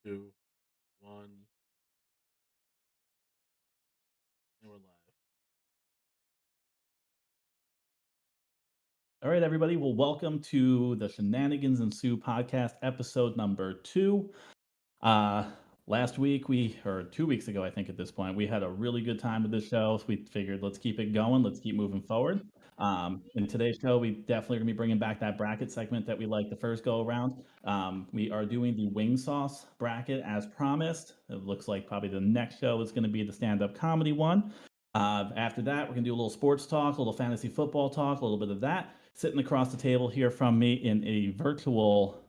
Two, one, and we're live. All right, everybody. Well, welcome to the Shenanigans Ensue podcast, episode number 2. Last week, or 2 weeks ago, I think at this point, we had a really good time with this show. So we figured let's keep it going. Let's keep moving forward. In today's show, we definitely going to be bringing back that bracket segment that we liked the first go around. We are doing the wing sauce bracket as promised. It looks like probably the next show is going to be the stand-up comedy one. After that, we're going to do a little sports talk, a little fantasy football talk, a little bit of that. Sitting across the table here from me in a virtual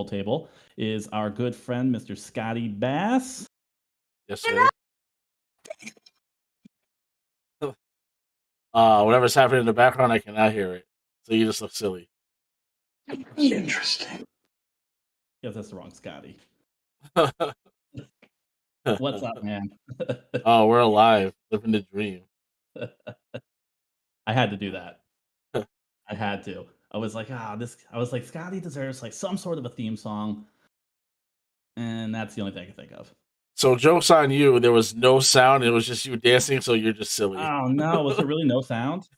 table is our good friend, Mr. Scotty Bass. Yes, sir. Whatever's happening in the background, I cannot hear it. So you just look silly. Interesting. Yes, that's the wrong Scotty. What's up, man? Oh, we're alive, living the dream. I had to do that. I had to. I was like, Scotty deserves like some sort of a theme song. And that's the only thing I can think of. So joke's on you. There was no sound. It was just you dancing, so you're just silly. Oh, no. Was there really no sound?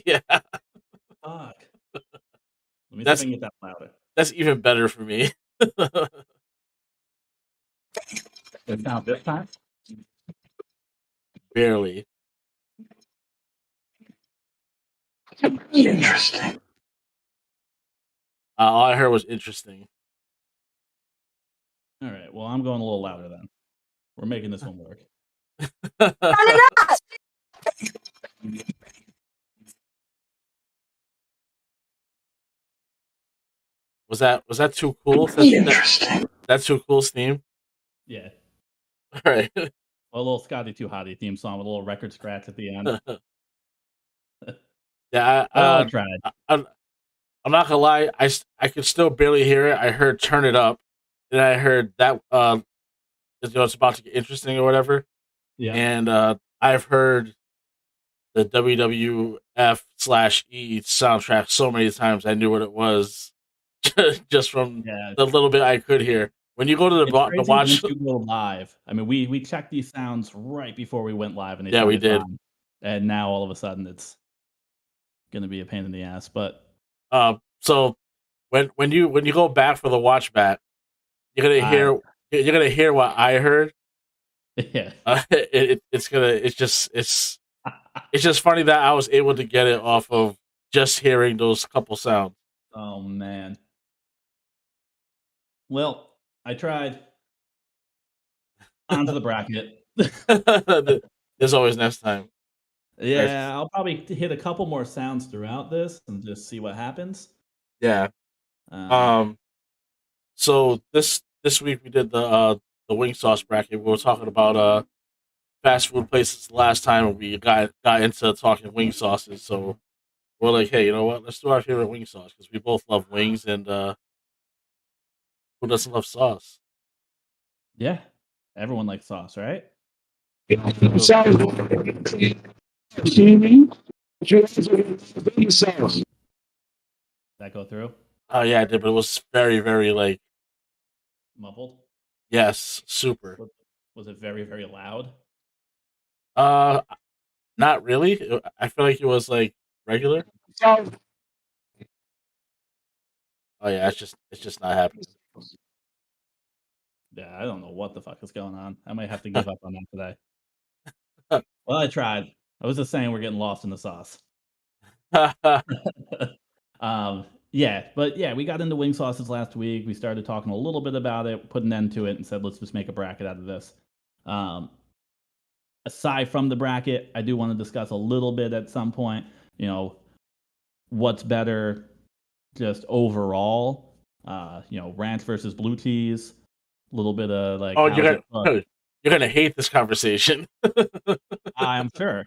Yeah. Fuck. Let me see if I can get that louder. That's even better for me. It sound this time? Barely. Interesting. All I heard was interesting. All right. Well, I'm going a little louder then. We're making this one work. Was that too cool? Interesting. That's too cool, Steam? Yeah. All right. A little Scotty Too Hottie theme song with a little record scratch at the end. Yeah, I tried. I'm not gonna lie. I could still barely hear it. I heard "Turn It Up," and I heard that it's about to get interesting or whatever. Yeah. And I've heard the WWF/E soundtrack so many times. I knew what it was just from the little bit I could hear. When you go to the watch, once you go live. I mean, we checked these sounds right before we went live, and we did. And now all of a sudden, it's going to be a pain in the ass. But so when you go back for the watch back, you're gonna hear what I heard. Yeah. It's just funny that I was able to get it off of just hearing those couple sounds. Oh man. Well, I tried. Onto the bracket. There's always next time. Yeah, I'll probably hit a couple more sounds throughout this and just see what happens. Yeah. So this week we did the wing sauce bracket. We were talking about fast food places last time, and we got into talking wing sauces. So we're like, hey, you know what? Let's do our favorite wing sauce because we both love wings, and who doesn't love sauce? Yeah, everyone likes sauce, right? That go through? Oh yeah, I did, but it was very, very like muffled. Yes, super. Was it very, very loud? Not really. I feel like it was like regular. Oh yeah, it's just not happening. Yeah, I don't know what the fuck is going on. I might have to give up on that today. Well, I tried. I was just saying we're getting lost in the sauce. Yeah, but yeah, we got into wing sauces last week. We started talking a little bit about it, put an end to it, and said let's just make a bracket out of this. Aside from the bracket, I do want to discuss a little bit at some point, what's better just overall, ranch versus blue cheese, a little bit of like... Oh, you're gonna hate this conversation. I'm sure.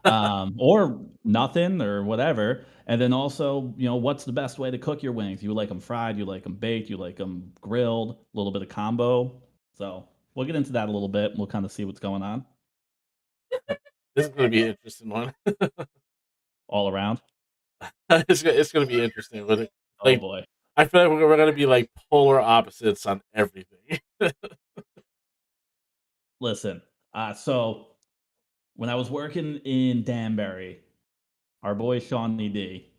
Or nothing or whatever. And then also, what's the best way to cook your wings? You like them fried, you like them baked, you like them grilled, a little bit of combo. So we'll get into that a little bit. We'll kind of see what's going on. This is going to be an interesting one. All around? It's going to be interesting. But oh, boy. I feel like we're gonna be like polar opposites on everything. Listen, so when I was working in Danbury, our boy Shawnee D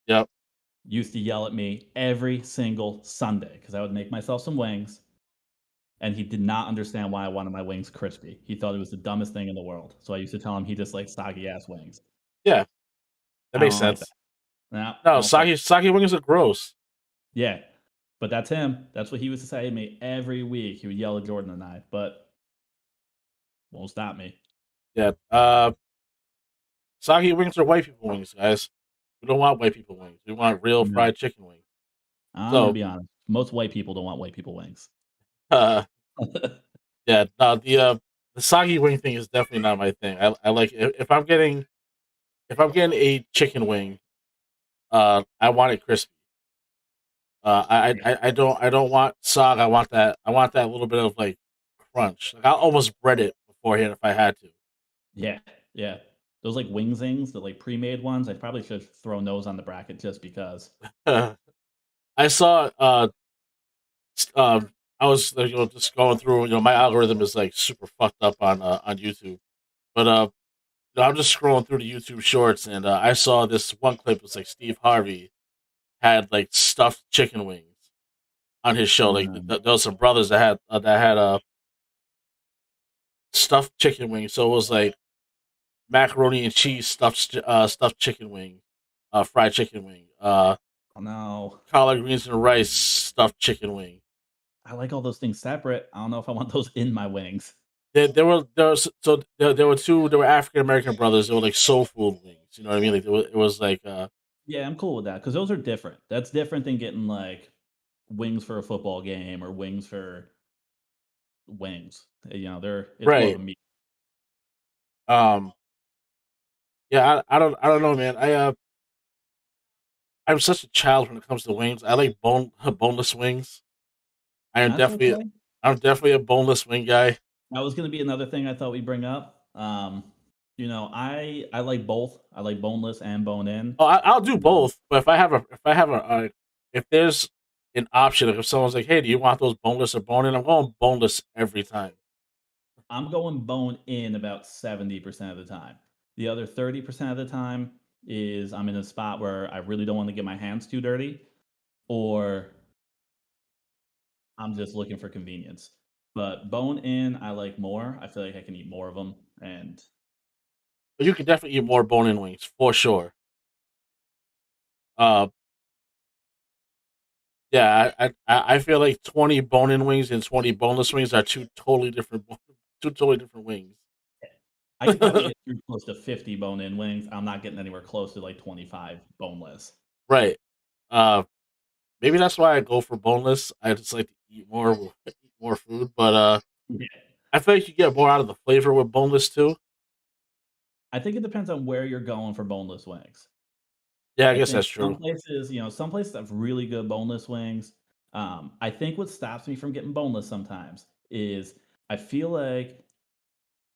Yep. used to yell at me every single Sunday because I would make myself some wings, and he did not understand why I wanted my wings crispy. He thought it was the dumbest thing in the world. So I used to tell him he just likes soggy ass wings. Yeah, that I makes don't like that. sense. No, No, don't fuck. sake wings are gross. Yeah, but that's him. That's what he used to say to me every week. He would yell at Jordan and I, but won't stop me. Yeah. Sake wings are white people wings, guys. We don't want white people wings. We want real No, fried chicken wings. I'm gonna So, be honest. Most white people don't want white people wings. uh, yeah, no, the soggy wing thing is definitely not my thing. I like if I'm getting a chicken wing, I want it crispy. I don't want sog. I want that little bit of like crunch. Like I'll almost bread it beforehand if I had Yeah, yeah. Those like wing zings, the like pre-made ones. I probably should throw those on the bracket just because. to. I saw I was just going through. My algorithm is like super fucked up on YouTube, but I'm just scrolling through the YouTube shorts and I saw this one clip. It was like Steve Harvey had like stuffed chicken wings on his show. Like there was some brothers that had stuffed chicken wings. So it was like macaroni and cheese stuffed chicken wing, fried chicken wing, Oh no, collard greens and rice stuffed chicken wing. I like all those things separate. I don't know if I want those in my wings. There were two. There were African American brothers. They were like soul food wings. You know what I mean? Like it was like Yeah, I'm cool with that because those are different. That's different than getting like wings for a football game or wings for wings. It's more of right. a meat. Um. Yeah. I don't know, man. I'm such a child when it comes to wings. I like boneless wings. I am That's definitely okay. I'm definitely a boneless wing guy. That was going to be another thing I thought we'd bring up. I like both. I like boneless and bone in. Oh, I'll do Um, both. But if I have if there's an option, like if someone's like, "Hey, do you want those boneless or bone in?" I'm going boneless every time. I'm going bone in about 70% of the time. The other 30% of the time is I'm in a spot where I really don't want to get my hands too dirty, or I'm just looking for convenience. But bone in, I like more. I feel like I can eat more of them. And But you can definitely eat more bone in wings for sure. Uh, yeah, I feel like 20 bone in wings and 20 boneless wings are two totally different wings. I could probably get through close to 50 bone in wings. I'm not getting anywhere close to like 25 boneless. Right. Uh, maybe that's why I go for boneless. I just like to eat more food, but Yeah. I feel like you get more out of the flavor with boneless too. I think it depends on where you're going for boneless wings. Yeah, I I guess think that's true. some places have really good boneless wings. I think what stops me from getting boneless sometimes is I feel like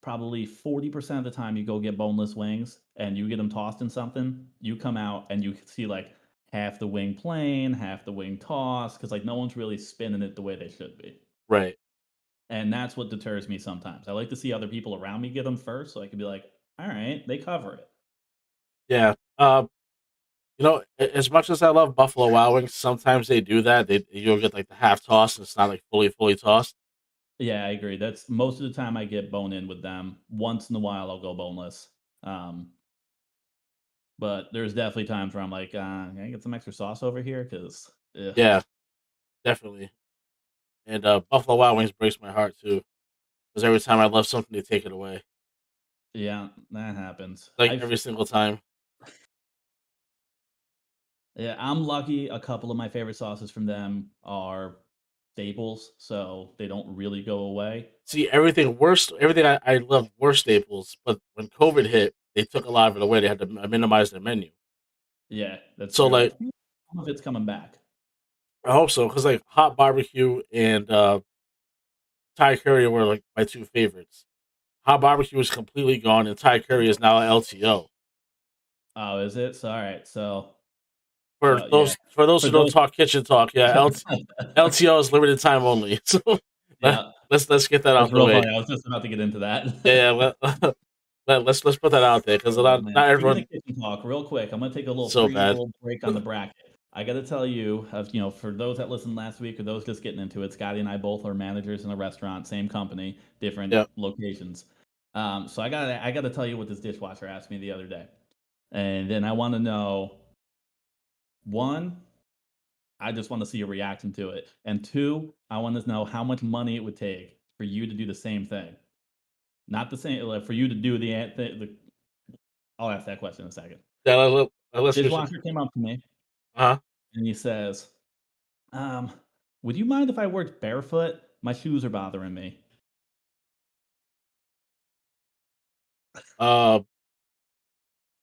probably 40% of the time you go get boneless wings and you get them tossed in something, you come out and you see like half the wing plain, half the wing tossed, because like no one's really spinning it the way they should be. Right. And that's what deters me sometimes. I like to see other people around me get them first so I can be like, all right, they cover it. Yeah. As much as I love Buffalo Wild Wings, sometimes they do that. You'll get like the half tossed, and it's not like fully tossed. Yeah, I agree. That's most of the time I get bone in with them. Once in a while, I'll go boneless. Um, but there's definitely times where I'm like, can I get some extra sauce over here? Because, Yeah, definitely. And Buffalo Wild Wings breaks my heart too, because every time I love something, they take it away. yeah, that happens. Like every single time. Yeah, I'm lucky. A couple of my favorite sauces from them are staples, so they don't really go away. See, everything I love were staples, but when COVID hit, they took a lot of it away. They had to minimize their menu. Yeah, that's So true. I like, think some of it's coming back. I hope so, because like hot barbecue and Thai curry were like my two favorites. Hot barbecue is completely gone, and Thai curry is now LTO. Oh, is it? So, all right. So Yeah. For those For who don't those, talk kitchen talk, yeah, LTO is limited time only. So yeah, let's get that that's out the real way. funny. I was just about to get into that. Yeah, yeah. Let's put that out there because Oh, not man. Speaking of everyone kitchen talk, real quick, I'm gonna take a little so bad. pre-roll break on the bracket. I got to tell you, for those that listened last week or those just getting into it, Scotty and I both are managers in a restaurant, same company, different Yeah. locations. So I gotta tell you what this dishwasher asked me the other day, and then I want to know one, I just want to see your reaction to it, and two, I want to know how much money it would take for you to do the same thing. Not the same, like, for you to do the. I'll ask that question in a second. Yeah, let's get you. Dishwasher came up to me Huh? and he says, um, "Would you mind if I worked barefoot? My shoes are bothering me." Uh,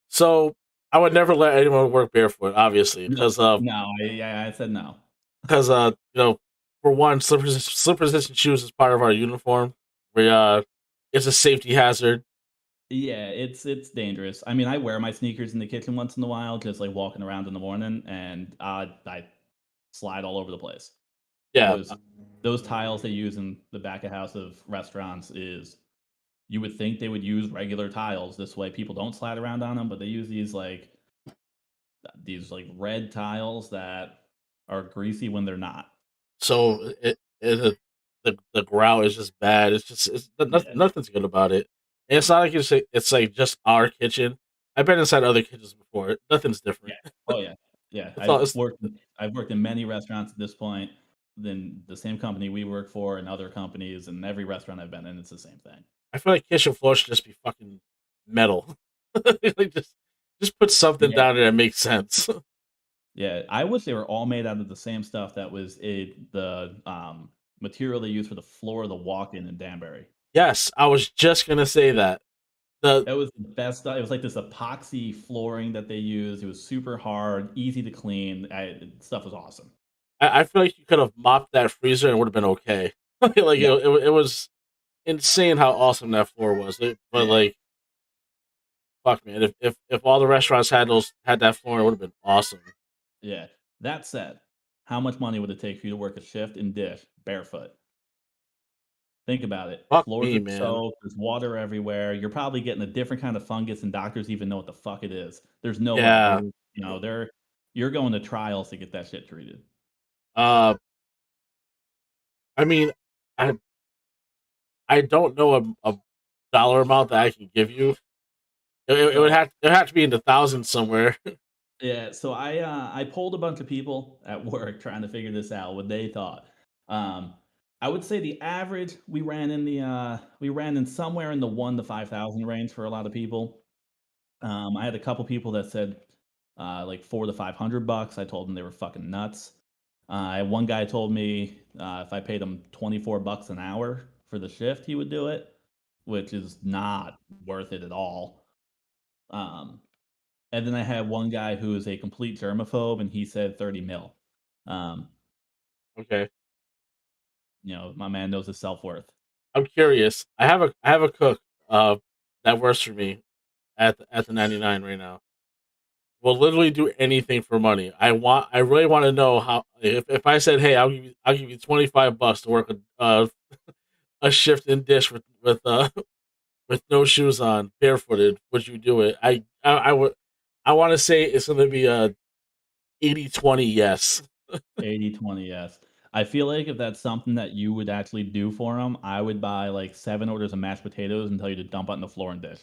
so I would never let anyone work barefoot, obviously, No, no, I said no. for one, slip resistant shoes is part of our uniform. We it's a safety hazard. Yeah, it's dangerous. I mean, I wear my sneakers in the kitchen once in a while, just like walking around in the morning, and I slide all over the place. Yeah, Those tiles they use in the back of house of restaurants is you would think they would use regular tiles this way people don't slide around on them, but they use these red tiles that are greasy when they're not. so the grout is just bad. Yeah, Nothing's good about it. And it's not like you say it's like just our kitchen. I've been inside other kitchens before. Nothing's yeah. different. Oh, yeah. Yeah, It's all. It's, I've worked in many restaurants at this point, then the same company we work for and other companies, and every restaurant I've been in, it's the same thing. I feel like kitchen floor should just be fucking metal. Like just put something Yeah, down there that makes sense. yeah. I wish they were all made out of the same stuff that was the, material they use for the floor of the walk-in in Danbury. Yes, I was just gonna say that. The That was the best stuff. It was like this epoxy flooring that they used. It was super hard, easy to clean. Stuff was awesome. I feel like you could have mopped that freezer and it would have been okay. Yeah, It was insane how awesome that floor was. But yeah, like, fuck, man, if all the restaurants had that floor, it would have been awesome. yeah. That said, how much money would it take for you to work a shift in dish barefoot? Think about it. Fuck Floors me, are man. soaked. There's water everywhere. You're probably getting a different kind of fungus, and doctors even know what the fuck it is. There's no way. Yeah. You're going to trials to get that shit treated. Uh, I mean, I I don't know a dollar amount that I can give you. So It would have to be in the thousands somewhere. yeah, so I polled a bunch of people at work trying to figure this out, what they thought. Um, I would say the average we ran in somewhere in the 1 to 5,000 range for a lot of people. I had a couple people that said like $400 to $500. I told them they were fucking nuts. I had one guy told me if I paid him $24 an hour for the shift, he would do it, which is not worth it at all. Um, and then I had one guy who is a complete germaphobe, and he said 30 mil. Um, Okay, my man knows his self worth. I'm curious. I have a cook that works for me at the 99 right now. Will literally do anything for money. I really want to know how if I said, hey, I'll give you $25 to work a shift in dish with with no shoes on, barefooted, would you do it? I would. I want to say it's going to be a 80-20 yes. 80/20, yes. I feel like if that's something that you would actually do for him, I would buy like 7 orders of mashed potatoes and tell you to dump it on the floor and dish.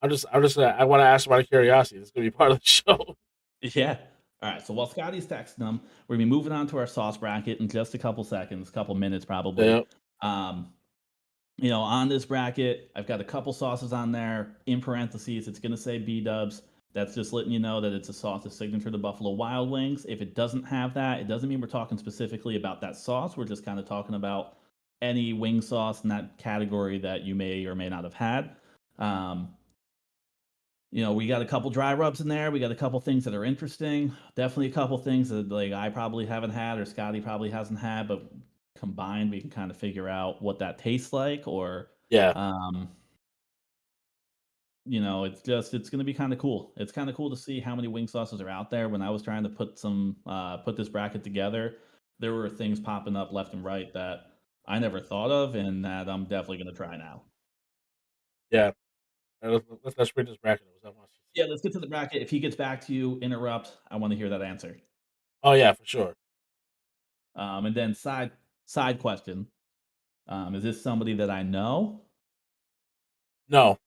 I'm just I want to ask out of curiosity. It's going to be part of the show. Yeah. All right. So while Scotty's texting them, we're gonna be moving on to our sauce bracket in just a couple seconds, couple minutes probably. Yeah. Um, on this bracket, I've got a couple sauces on there. In parentheses, it's gonna say B Dubs. That's just letting you know that it's a sauce that's signature to Buffalo Wild Wings. If it doesn't have that, it doesn't mean we're talking specifically about that sauce. We're just kind of talking about any wing sauce in that category that you may or may not have had. Um, we got a couple dry rubs in there. We got a couple things that are interesting. Definitely a couple things that like I probably haven't had or Scotty probably hasn't had, but combined we can kind of figure out what that tastes like or Yeah. um it's going to be kind of cool. It's kind of cool to see how many wing sauces are out there. When I was trying to put this bracket together, there were things popping up left and right that I never thought of, and that I'm definitely going to try now. Yeah, let's read this bracket. I want to see Yeah, let's get to the bracket. If he gets back to you, interrupt. I want to hear that answer. Oh yeah, for sure. And then side question: is this somebody that I know? No.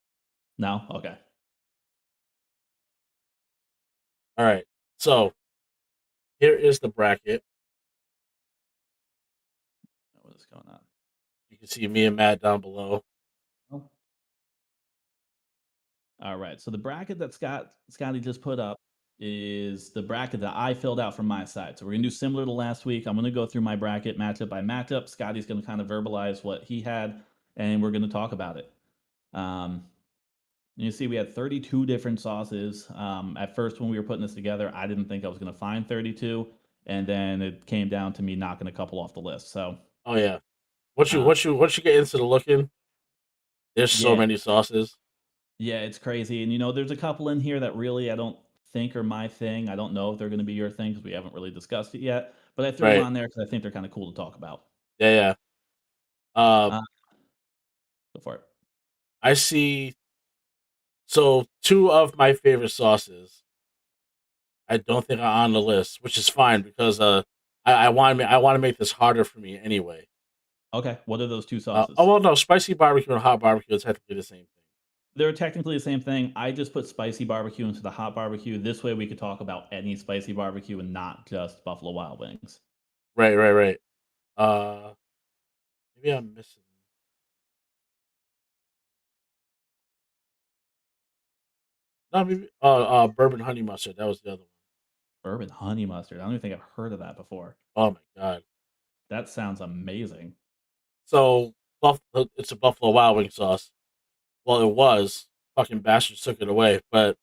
No. Okay. All right. So here is the bracket. What is going on? You can see me and Matt down below. Oh. All right. So the bracket that Scotty just put up is the bracket that I filled out from my side. So we're gonna do similar to last week. I'm gonna go through my bracket matchup by matchup. Scotty's gonna kind of verbalize what he had, and we're gonna talk about it. Um, you see, we had 32 different sauces. At first, when we were putting this together, I didn't think I was gonna find 32, and then it came down to me knocking a couple off the list. So, Oh yeah. Once you uh, once you once you get into the looking, there's so yeah, many sauces. yeah, it's crazy. And there's a couple in here that really I don't think are my thing. I don't know if they're going to be your thing because we haven't really discussed it yet. But I threw them Right. on there because I think they're kind of cool to talk about. Yeah, yeah. Uh, Uh, go for it. I see. So two of my favorite sauces, I don't think are on the list, which is fine because I want to make this harder for me anyway. Okay, what are those two Oh sauces? well, no, spicy barbecue and hot barbecue is technically the same thing. They're technically the same thing. I just put spicy barbecue into the hot barbecue. This way we could talk about any spicy barbecue and not just Buffalo Wild Wings. Right, right, right. Uh, maybe I'm missing. No, maybe. Bourbon honey mustard. That was the other one. Bourbon honey mustard. I don't even think I've heard of that before. Oh my god. That sounds amazing. So, it's a Buffalo Wild Wing sauce. Well, it was. Fucking bastards took it away. But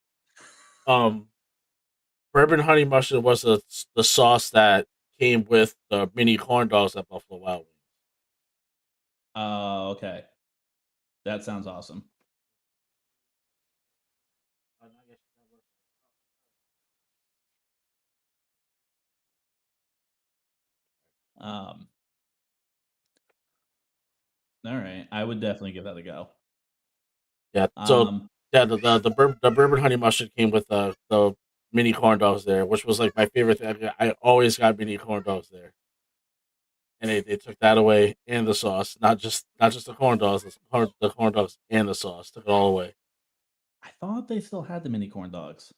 um, bourbon honey mustard was the sauce that came with the mini corn dogs at Buffalo Wild Wings. Okay. That sounds awesome. Um, all right. I would definitely give that a go. Yeah. So Um, yeah, the bourbon honey mustard came with the mini corn dogs there, which was like my favorite thing. I always got mini corn dogs there, and they took that away and the sauce, not just the corn dogs, the corn dogs and the sauce took it all away. I thought they still had the mini corn dogs.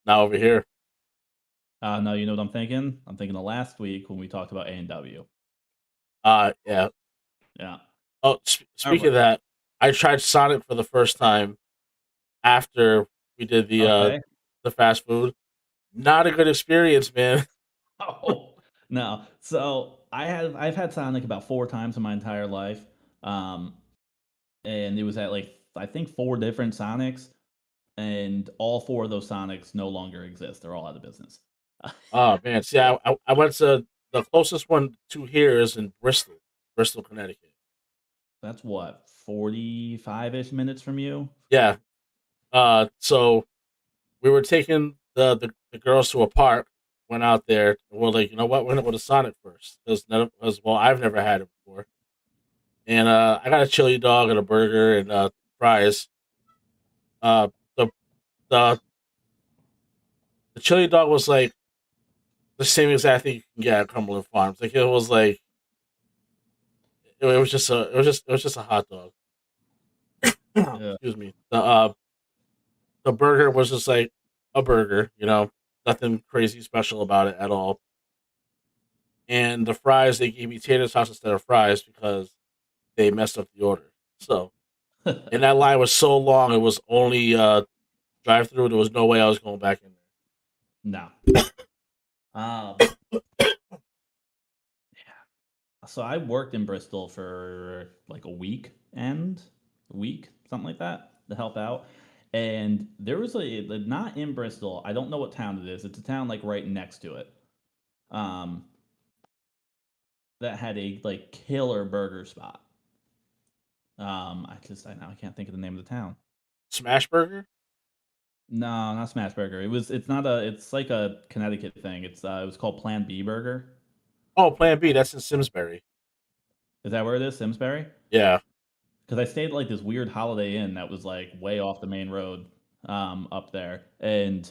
Now over here, No, you know what I'm thinking? I'm thinking of last week when we talked about A&W. yeah. Yeah. Oh, All speaking right. of that, I tried Sonic for the first time after we did Okay. the fast food. Not a good experience, man. Oh no. So I've had Sonic about 4 times in my entire life. Um, and it was at like I think 4 different Sonics, and all 4 of those Sonics no longer exist. They're all out of business. Oh man, see, I went to the closest one to here is in Bristol, Connecticut. That's what, 45-ish minutes from you? Yeah. So we were taking the girls to a park. Went out there. And we're like, you know what? We're gonna go to Sonic first because well, I've never had it before. And I got a chili dog and a burger and fries. Uh, the the the chili dog was like the same exact thing you can get at Cumberland Farms. Like it was like it was just a hot dog. Yeah. Excuse me. The burger was just like a burger, nothing crazy special about it at all. And the fries, they gave me tater sauce instead of fries because they messed up the order. So, and that line was so long, it was only drive through. There was no way I was going back in No. Um, so I worked in Bristol for like a week, something like that, to help out. And there was not in Bristol. I don't know what town it is. It's a town like right next to it. Um, that had a like killer burger spot. I now I can't think of the name of the town. Smash Burger? No, not Smash Burger. It's not a. It's like a Connecticut thing. It was called Plan B Burger. Oh, Plan B. That's in Simsbury. Is that where it is, Simsbury? Yeah. Because I stayed at like this weird Holiday Inn that was like way off the main road, up there, and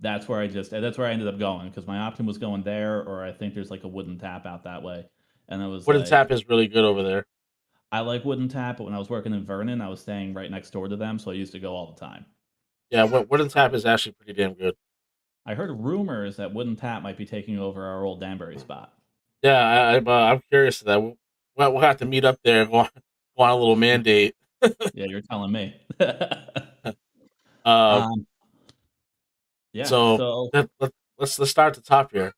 that's where I ended up going because my option was going there, or I think there's like a Wooden Tap out that way, and I was Wooden like, Tap is really good over there. I like Wooden Tap, but when I was working in Vernon, I was staying right next door to them, so I used to go all the time. Yeah, Wooden Tap is actually pretty damn good. I heard rumors that Wooden Tap might be taking over our old Danbury spot. Yeah, I'm curious to that. We'll have to meet up there and go on a little mandate. Yeah, you're telling me. Uh, um, yeah, so so let's start at the top here.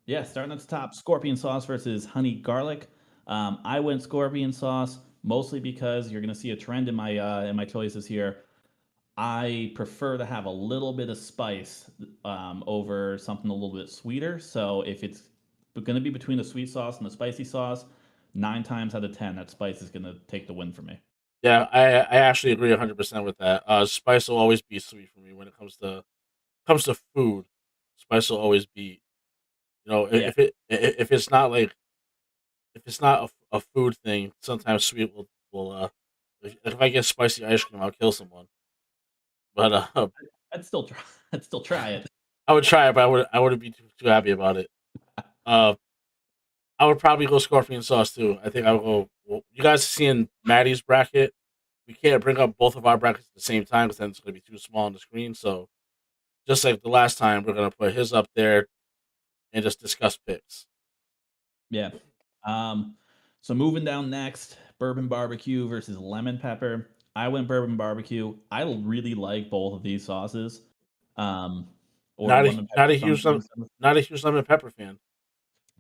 yeah, starting at the top, scorpion sauce versus honey garlic. I went scorpion sauce mostly because you're going to see a trend in my choices here. I prefer to have a little bit of spice over something a little bit sweeter. So if it's going to be between the sweet sauce and the spicy sauce, 9 times out of 10, that spice is going to take the win for me. Yeah, I actually agree 100% with that. Spice will always be sweet for me when it comes to food. Spice will always be, Yeah, if it's not like if it's not a food thing, sometimes sweet will if I get spicy ice cream, I'll kill someone. But I'd still try. I'd still try it. I would try it, but I wouldn't be too happy about it. Uh, I would probably go scorpion sauce too. I think I would go. Well, you guys seeing Maddie's bracket? We can't bring up both of our brackets at the same time because then it's going to be too small on the screen. So just like the last time, we're going to put his up there and just discuss picks. Yeah. Um, so moving down next, bourbon barbecue versus lemon pepper. I went bourbon barbecue. I really like both of these sauces. Um, or lemon Not pepper a huge sometimes. not a huge lemon pepper fan.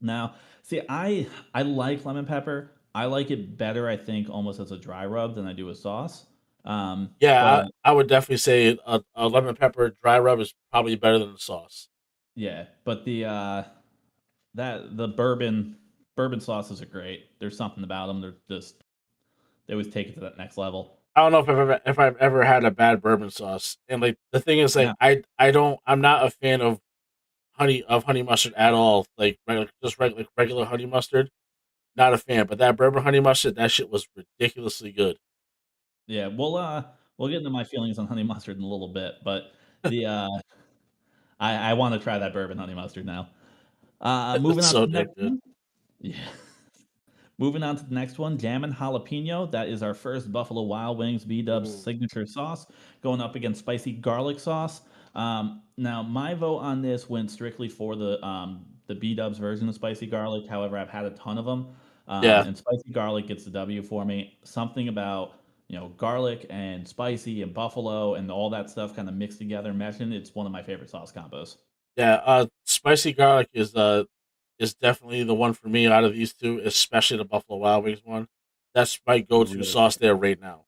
Now, see, I like lemon pepper. I like it better, I think, almost as a dry rub than I do a sauce. Yeah, But I would definitely say a lemon pepper dry rub is probably better than the sauce. yeah, but the bourbon sauces are great. There's something about them. They always take it to that next level. I don't know if I've ever had a bad bourbon sauce. And like the thing is, like No, I'm not a fan of honey mustard at all. Like regular honey mustard, not a fan. But that bourbon honey mustard, that shit was ridiculously good. yeah, we'll get into my feelings on honey mustard in a little bit, but the I want to try that bourbon honey mustard now. Moving It's on to so the damn next good. one. Yeah. Moving on to the next one, Jammin' Jalapeno. That is our first Buffalo Wild Wings B Dubs Ooh. signature sauce, going up against spicy garlic sauce. Now, my vote on this went strictly for the B Dubs version of spicy garlic. However, I've had a ton of them, Yeah, and spicy garlic gets the W for me. Something about garlic and spicy and buffalo and all that stuff kind of mixed together, meshing. It's one of my favorite sauce combos. yeah. Spicy garlic is definitely the one for me out of these two, especially the Buffalo Wild Wings one. That's my It's go to really sauce there right now.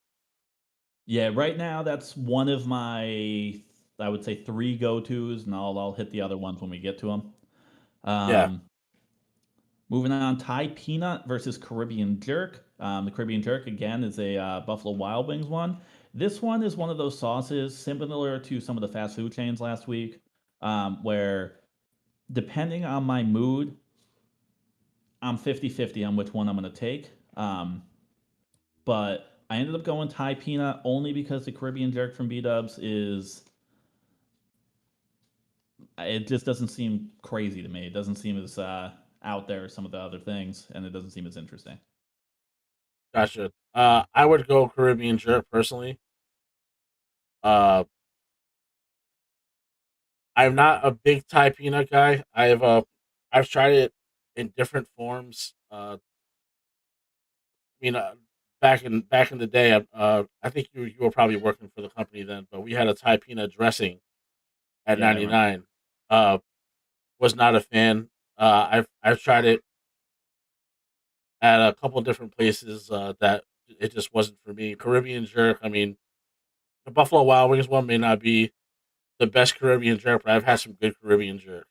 Yeah, right now that's one of my, I would say, three go-tos, and I'll hit the other ones when we get to them. Yeah, Um, Moving on, Thai peanut versus Caribbean jerk. The Caribbean jerk again is a Buffalo Wild Wings one. This one is one of those sauces similar to some of the fast food chains last week, where depending on my mood, I'm 50-50 on which one I'm going to take. But I ended up going Thai peanut only because the Caribbean jerk from B Dubs is it just doesn't seem crazy to me. It doesn't seem as out there as some of the other things, and it doesn't seem as interesting. gotcha. I would go Caribbean jerk personally. Uh, I'm not a big Thai peanut guy. I've tried it in different forms. I mean, back in the day, I think you were probably working for the company then, but we had a Thai peanut dressing at Yeah, I remember. 99. Uh, was not a fan. I've tried it at a couple different places that it just wasn't for me. Caribbean jerk. I mean, the Buffalo Wild Wings one may not be the best Caribbean jerk, but I've had some good Caribbean jerk.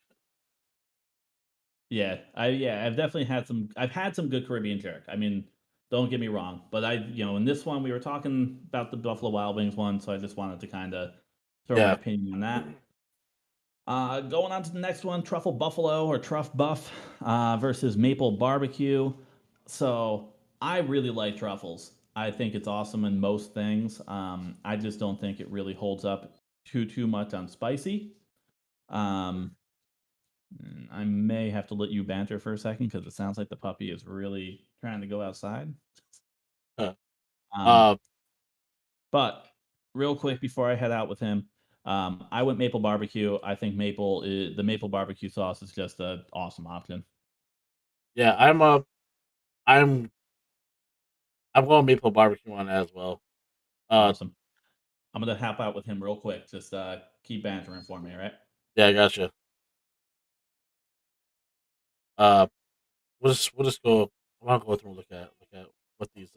Yeah, I've definitely had some. I've had some good Caribbean jerk. I mean, Don't get me wrong, but in this one we were talking about the Buffalo Wild Wings one, so I just wanted to kind of throw my Yeah, opinion on that. Going on to the next one, Truffle Buffalo or Truff Buff versus Maple Barbecue. So I really like truffles. I think it's awesome in most things. I just don't think it really holds up too much on spicy. Um, I may have to let you banter for a second because it sounds like the puppy is really trying to go outside. uh, Um, uh, but real quick before I head out with him, I went maple barbecue. I think the maple barbecue sauce is just an awesome option. yeah. I'm I'm going maple barbecue on that as well. Uh, Awesome. I'm gonna hop out with him real quick. Just keep bantering for me, all right? yeah, I gotcha. Uh, we'll just go. I want to go through and look at what these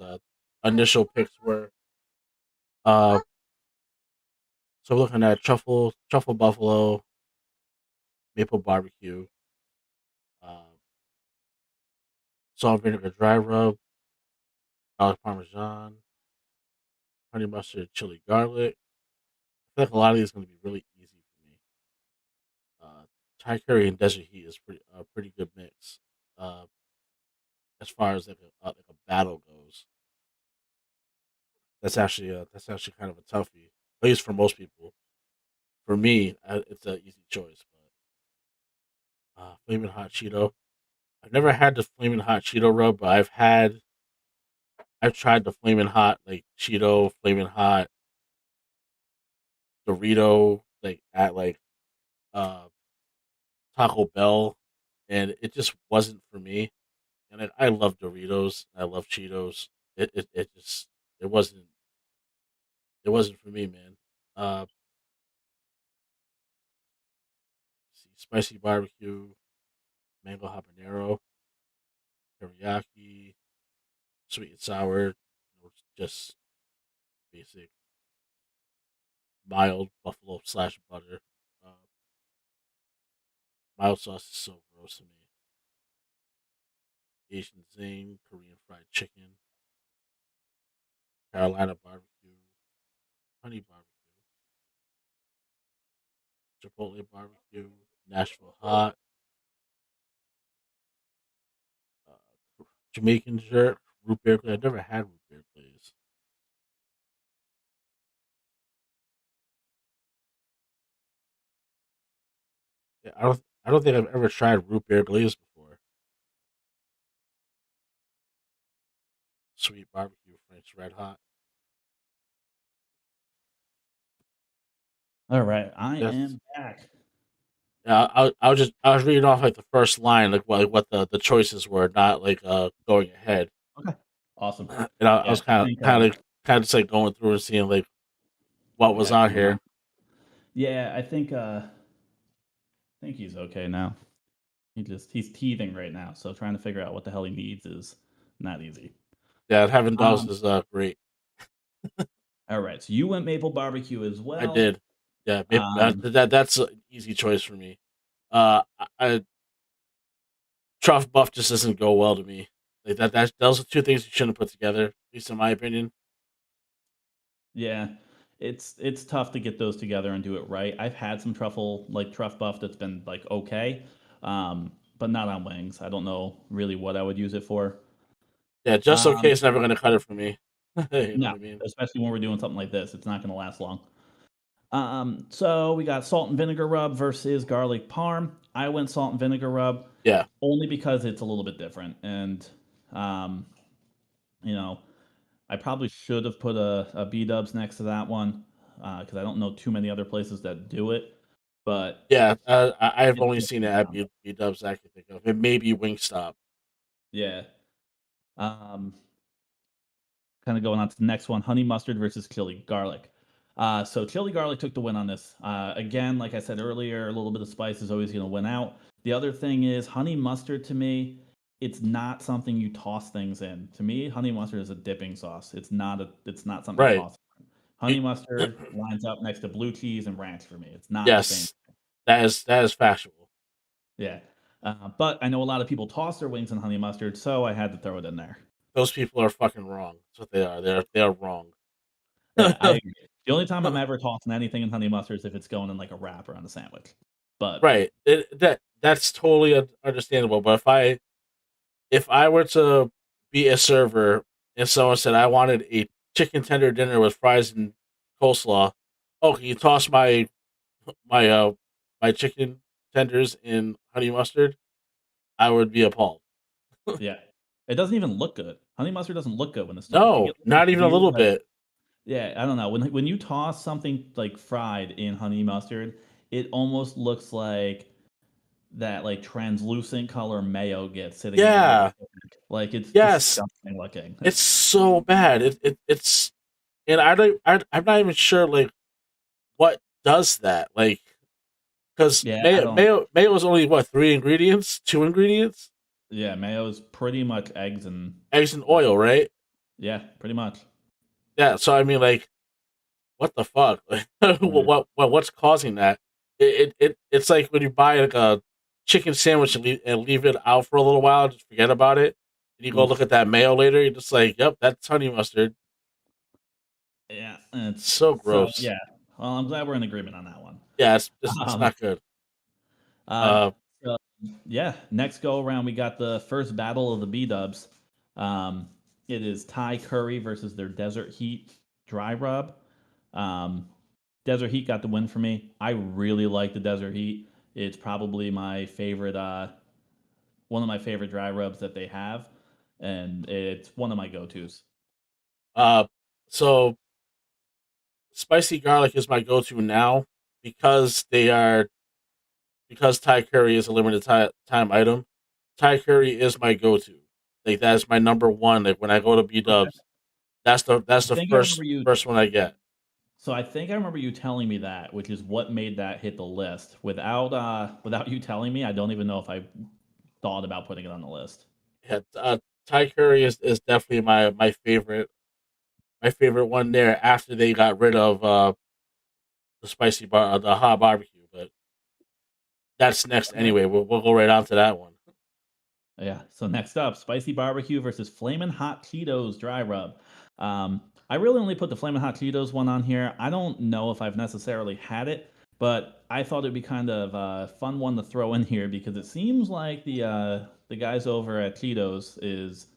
initial picks were. Uh, so we're looking at truffle buffalo, maple barbecue, uh, salt and vinegar dry rub, garlic parmesan, honey mustard, chili garlic. I feel like a lot of these are going to be really easy for me. Thai curry and desert heat is pretty good mix. Uh, as far as like a battle goes, that's actually kind of a toughie, at least for most people. For me, it's an easy choice. But flaming hot Cheeto. I've never had the flaming hot Cheeto rub, but I've tried the flaming hot like Cheeto flaming hot Dorito like at like uh Taco Bell, and it just wasn't for me. And I love Doritos, I love Cheetos. It just it wasn't it wasn't for me, man. Uh, see, spicy barbecue, mango habanero, teriyaki, sweet and sour, just basic mild buffalo slash butter. Uh, mild sauce is so gross to me. Asian zing, Korean fried chicken, Carolina barbecue, honey barbecue, Chipotle barbecue, Nashville hot, Jamaican jerk, root beer glaze. I've never had root beer glaze. Yeah, I don't think I've ever tried root beer glaze before. Sweet barbecue French red hot. All right, I Yes. am back. Yeah, I was reading off like the first line, like what the choices were, not like going ahead. Okay. Awesome. And I Yeah, was I kind of think kind of just like going through and seeing like what we was got on going here. on. Yeah, I think he's okay now. He's teething right now, so trying to figure out what the hell he needs is not easy. Yeah, having dogs Um, is great. all right, so you went maple barbecue as I well. did. Yeah, Um, that's an easy choice for me. Truff buff just doesn't go well to me. Like that those are two things you shouldn't put together, at least in my opinion. yeah, it's tough to get those together and do it right. I've had some truff buff that's been like okay, but not on wings. I don't know really what I would use it for. Yeah, just okay Um, is never gonna cut it for me. You know no, what I mean? especially when we're doing something like this, it's not going to last long. So we got salt and vinegar rub versus garlic parm. I went salt and vinegar rub Yeah, only because it's a little bit different, and um, you know, I probably should have put a B Dubs next to that one because I don't know too many other places that do it, but yeah. I've it's only seen it different at now. B Dubs. I can think of it. Maybe Wingstop. Yeah. Um, Kind of going on to the next one, honey mustard versus chili garlic. So chili garlic took the win on this. Again, like I said earlier, a little bit of spice is always going to win out. The other thing is honey mustard to me, it's not something you toss things in. To me, honey mustard is a dipping sauce. It's not something you Right. toss. Honey It- mustard lines up next to blue cheese and ranch for me. It's not the same. yes, that is factual. Yeah. But I know a lot of people toss their wings in honey mustard, so I had to throw it in there. those people are fucking wrong. That's what they are. They are wrong. Yeah, I agree. The only time I'm ever tossing anything in honey mustard is if it's going in like a wrapper on a sandwich. But Right. That's totally understandable. But if I were to be a server and someone said I wanted a chicken tender dinner with fries and coleslaw, oh, can you toss my my chicken tenders in honey mustard? I would be appalled. yeah, it doesn't even look good. Honey mustard doesn't look good when it's tossed. You No, get like not this even a weird little like bit. yeah, I don't know. When you toss something like fried in honey mustard, it almost looks like that like translucent color mayo gets sitting in your Yeah. lip. Like it's Yes. disgusting looking. It's so bad. It's and I'm not even sure like what does that like because Yeah, I don't. mayo is only what three ingredients, two ingredients, Yeah, mayo is pretty much eggs and eggs and oil, right? yeah, pretty much. Yeah. So I mean, like, what the fuck? Yeah. What's causing that? It's like when you buy like a chicken sandwich and leave it out for a little while, just forget about it, and you go look Oof. at that mayo later. You're just like, yep, that's honey mustard. Yeah, and it's So so gross. yeah. Well, I'm glad we're in agreement on that one. Yeah, it's Um, not good. uh, Uh, so, yeah, next go around we got the first battle of the B Dubs. Um, it is Thai Curry versus their Desert Heat Dry Rub. Um, Desert Heat got the win for me. I really like the Desert Heat. It's probably my favorite, one of my favorite dry rubs that they have, and it's one of my go tos. uh, so spicy garlic is my go-to now because because Thai curry is a limited time item. Thai curry is my go-to. Like that's my number one. Like when I go to B Okay. Dubs, that's I the think I remember you. first one I get. So I think I remember you telling me that, which is what made that hit the list. Without you telling me, I don't even know if I thought about putting it on the list. Yeah, Thai curry is definitely my favorite one there. After they got rid of the hot barbecue, but that's next Okay. anyway. We'll go right on to that one. Yeah. So next up, spicy barbecue versus flamin' hot Cheetos dry rub. I really only put the flamin' hot Cheetos one on here. I don't know if I've necessarily had it, but I thought it'd be kind of a fun one to throw in here because it seems like the guys over at Cheetos is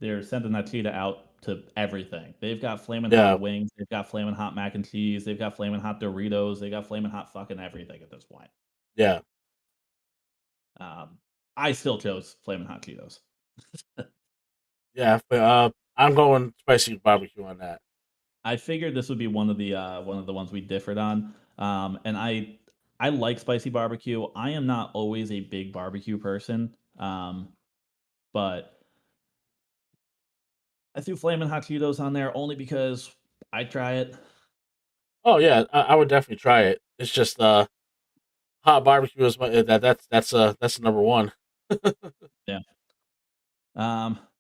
they're sending that Cheetah out to everything. They've got flamin' hot Yeah, wings, they've got flamin' hot mac and cheese, they've got flamin' hot Doritos, they got flamin' hot fucking everything at this point. yeah, Um, I still chose flamin' hot Cheetos. yeah. But I'm going spicy barbecue on that. I figured this would be one of the ones we differed on. And I like spicy barbecue. I am not always a big barbecue person. But I threw flamin' hot Cheetos on there only because I try it. Oh yeah, I would definitely try it. It's just hot barbecue is that's number one. Yeah.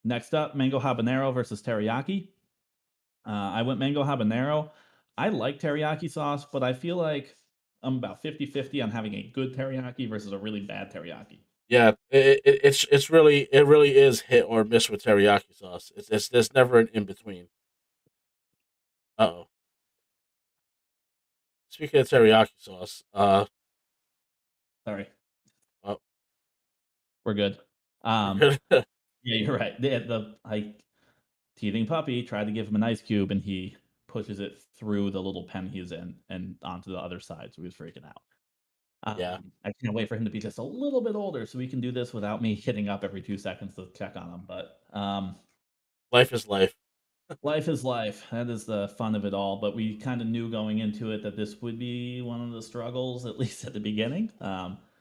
Next up, mango habanero versus teriyaki. I went mango habanero. I like teriyaki sauce, but I feel like I'm about 50-50 on having a good teriyaki versus a really bad teriyaki. Yeah, it really is hit or miss with teriyaki sauce. It's there's never an in between. Uh oh. Speaking of teriyaki sauce, Sorry, oh, we're good. we're Um, good. yeah, you're right. The like teething puppy tried to give him an ice cube, and he pushes it through the little pen he's in and onto the other side, so he was freaking out. Yeah, I can't wait for him to be just a little bit older so we can do this without me hitting up every 2 seconds to check on him. But life is life. life is life. That is the fun of it all. But we kind of knew going into it that this would be one of the struggles, at least at the beginning.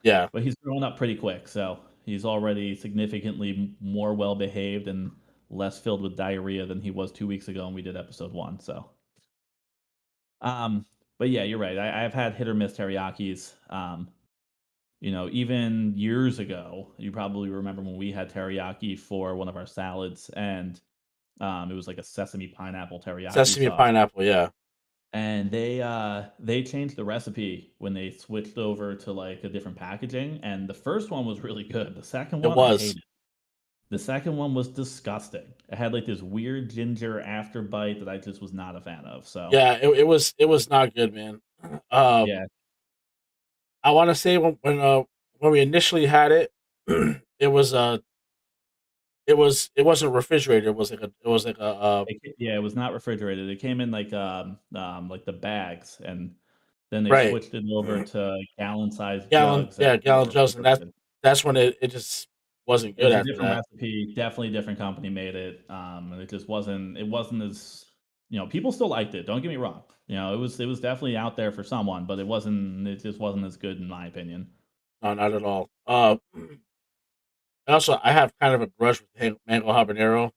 Yeah, But he's growing up pretty quick, so he's already significantly more well behaved and less filled with diarrhea than he was 2 weeks ago when we did episode one. So, um, but yeah, you're right. I've had hit or miss teriyakis. Even years ago, you probably remember when we had teriyaki for one of our salads, and it was like a sesame pineapple teriyaki sesame sauce. pineapple. Yeah, And they changed the recipe when they switched over to like a different packaging. And the first one was really good. The second it one I was. hated. The second one was disgusting. It had like this weird ginger after bite that I just was not a fan of. So Yeah, it was not good, man. Uh, yeah, I want to say when we initially had it, it was it wasn't refrigerated. It was like a yeah, it was not refrigerated. It came in like the bags, and then they right switched it over to gallon-sized gallon jugs that yeah were gallon jugs, and refrigerated. that's when it just wasn't It good was a after different that. recipe, definitely a different company made it, and it just wasn't as people still liked it, don't get me wrong. It was definitely out there for someone, but it just wasn't as good in my opinion. No, not at all. Also, I have kind of a grudge with mango habanero.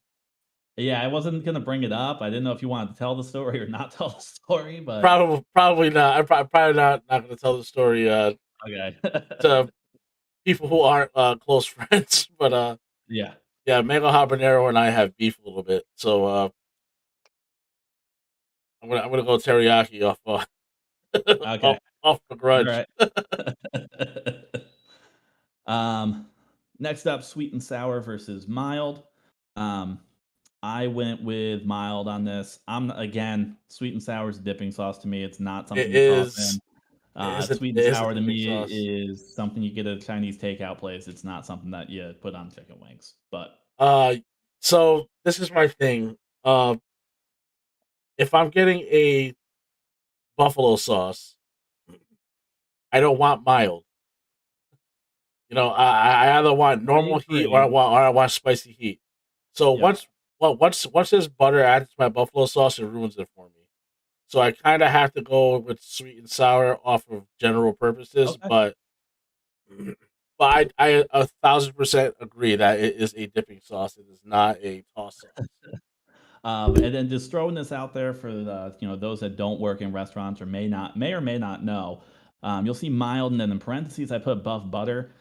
Yeah, I wasn't gonna bring it up. I didn't know if you wanted to tell the story or not tell the story, but Probably not. I'm probably not going to tell the story okay. to people who aren't close friends. But Yeah. yeah, mango habanero and I have beef a little bit, so I'm gonna go teriyaki off Okay. off the grudge. Alright. Um, Next up, sweet and sour versus mild. Um, I went with mild on this. Again, sweet and sour is a dipping sauce to me. It's not It something you toss is in. Sweet it and is a sour to dipping me sauce. is something you get at a Chinese takeout place. It's not something that you put on chicken wings. But Uh, so this is my thing. Uh, if I'm getting a buffalo sauce, I don't want mild. I either want I normal heat or I agree. want spicy heat. So Yep. once there's butter added to my buffalo sauce, it ruins it for me. So I kind of have to go with sweet and sour off of general purposes, Okay. but I 1,000% agree that it is a dipping sauce. It is not a toss sauce. And then just throwing this out there for those that don't work in restaurants or may or may not know, you'll see mild, and then in parentheses I put buff butter.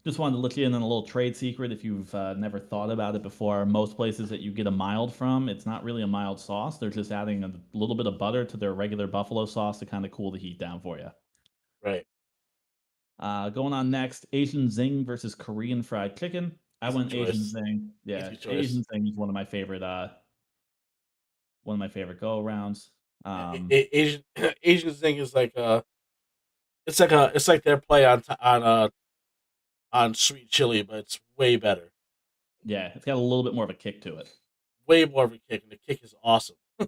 Just wanted to let you in on a little trade secret if you've never thought about it before. Most places that you get a mild from, it's not really a mild sauce. They're just adding a little bit of butter to their regular buffalo sauce to kind of cool the heat down for you. Right. Going on next, Asian Zing versus Korean fried chicken. I Easy went Asian choice. Zing. Yeah, Easy choice. Asian Zing is one of my favorite go arounds. Asian Asian thing is like it's like their play on sweet chili, but it's way better, Yeah, it's got a little bit more of a kick to it. way more of a kick, and the kick is awesome. All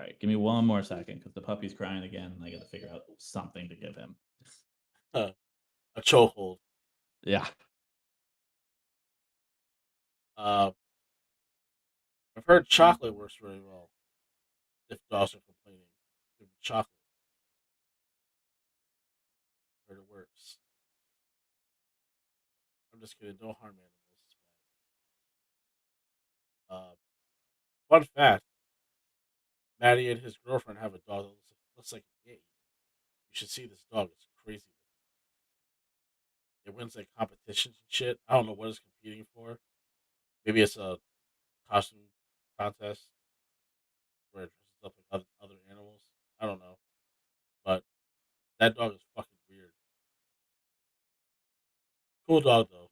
right, give me one more second because the puppy's crying again, and I got to figure out something to give him. A chokehold. Yeah. Uh, I've heard chocolate works really well. If dogs are complaining, give them chocolate. I heard it works. I'm just kidding. Don't harm animals. It's bad. Fun fact: Matty and his girlfriend have a dog that looks like an yeti. You should see this dog. It's crazy. It wins like competitions and shit. I don't know what it's competing for. Maybe it's a costume contest where it dresses up like other animals. I don't know, but that dog is fucking weird. Cool dog though.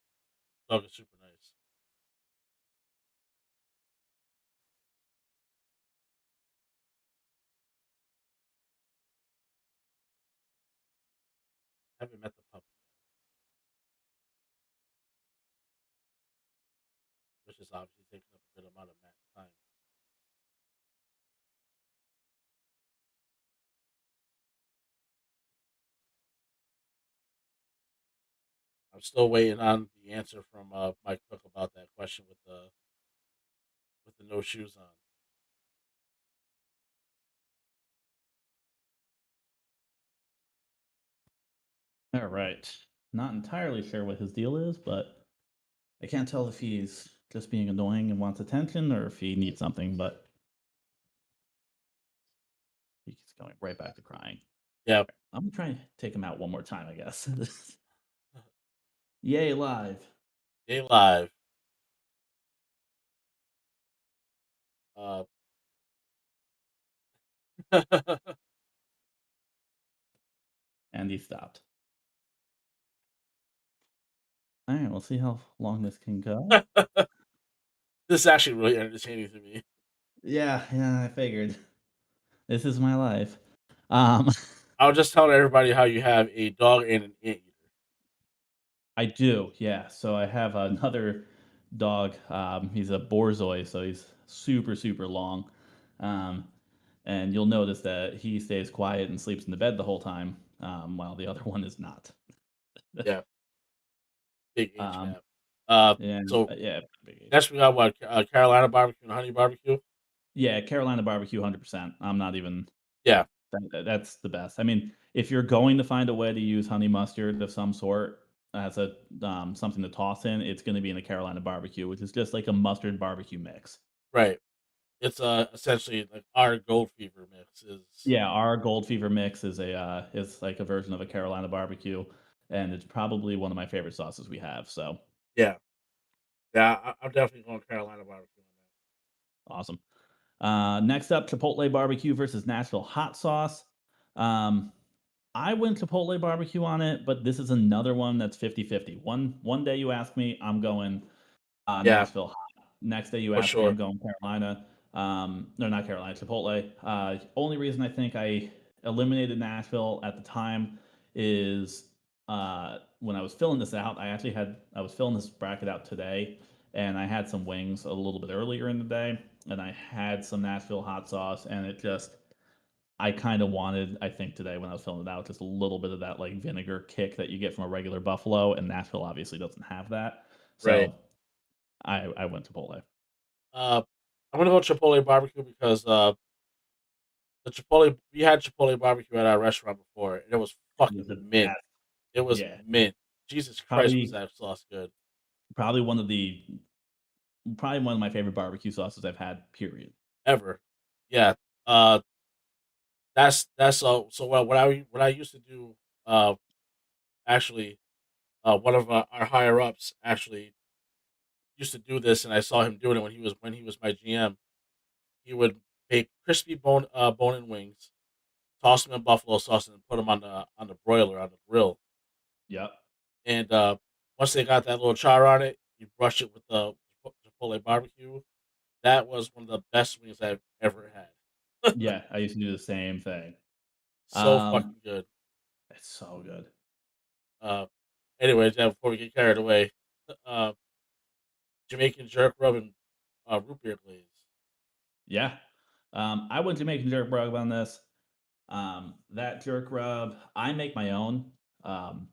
Dog is super nice. I haven't met the puppy yet, which is obviously taking up a good amount of Matt's time. I'm still waiting on the answer from Mike Cook about that question with the no shoes on. All right. Not entirely sure what his deal is, but I can't tell if he's just being annoying and wants attention or if he needs something, but he's going right back to crying. Yeah, I'm gonna try and take him out one more time, I guess. Yay, live. they live. Uh, And he stopped. All right, we'll see how long this can go. This is actually really entertaining to me. Yeah, yeah, I figured. This is my life. Um, I was just telling everybody how you have a dog and an anteater. I do, yeah. So I have another dog. He's a Borzoi, so he's super, super long. Um, and you'll notice that he stays quiet and sleeps in the bed the whole time, while the other one is not. Yeah, big age Um, gap. yeah, So yeah, big age. next we got what? Carolina barbecue and honey barbecue. Yeah, Carolina barbecue, 100%. I'm not even. Yeah, That's the best. I mean, if you're going to find a way to use honey mustard of some sort as a something to toss in, it's going to be in a Carolina barbecue, which is just like a mustard barbecue mix. right. It's essentially like our gold fever mix is. Yeah, our Gold Fever mix is like a version of a Carolina barbecue, and it's probably one of my favorite sauces we have. So Yeah, yeah. I'm definitely going Carolina barbecue on awesome. Next up, Chipotle barbecue versus Nashville hot sauce. Um, I went Chipotle barbecue on it, but this is another one that's 50-50. One day you ask me, I'm going that. Yeah, Nashville hot. Next day you for ask me, sure. I'm going Carolina. No, not Carolina, Chipotle. Only reason I think I eliminated Nashville at the time is when I was filling this out. I was filling this bracket out today, and I had some wings a little bit earlier in the day, and I had some Nashville hot sauce, and it just I kind of wanted, I think today when I was filling it out, just a little bit of that like vinegar kick that you get from a regular buffalo, and Nashville obviously doesn't have that. Right. So I went Chipotle. Uh, I'm gonna go Chipotle barbecue because the Chipotle we had Chipotle barbecue at our restaurant before, and it was It was fucking the mint. best. It was Yeah, mint. Jesus Christ, was probably that sauce good probably probably one of my favorite barbecue sauces I've had. Period. ever? Yeah. Uh, that's so what I used to do. Uh, actually, one of our higher ups actually used to do this, and I saw him doing it when he was my GM. He would bake crispy bone and wings, toss them in buffalo sauce, and put them on the broiler on the grill. Yep. And once they got that little char on it, you brush it with the Chipotle barbecue. That was one of the best wings I've ever had. Yeah, I used to do the same thing. So Um, fucking good. it's so good. Uh, anyways, yeah, before we get carried away, uh, Jamaican jerk rub and root beer glaze. Yeah. I went Jamaican jerk rub on this. That jerk rub, I make my own. Um,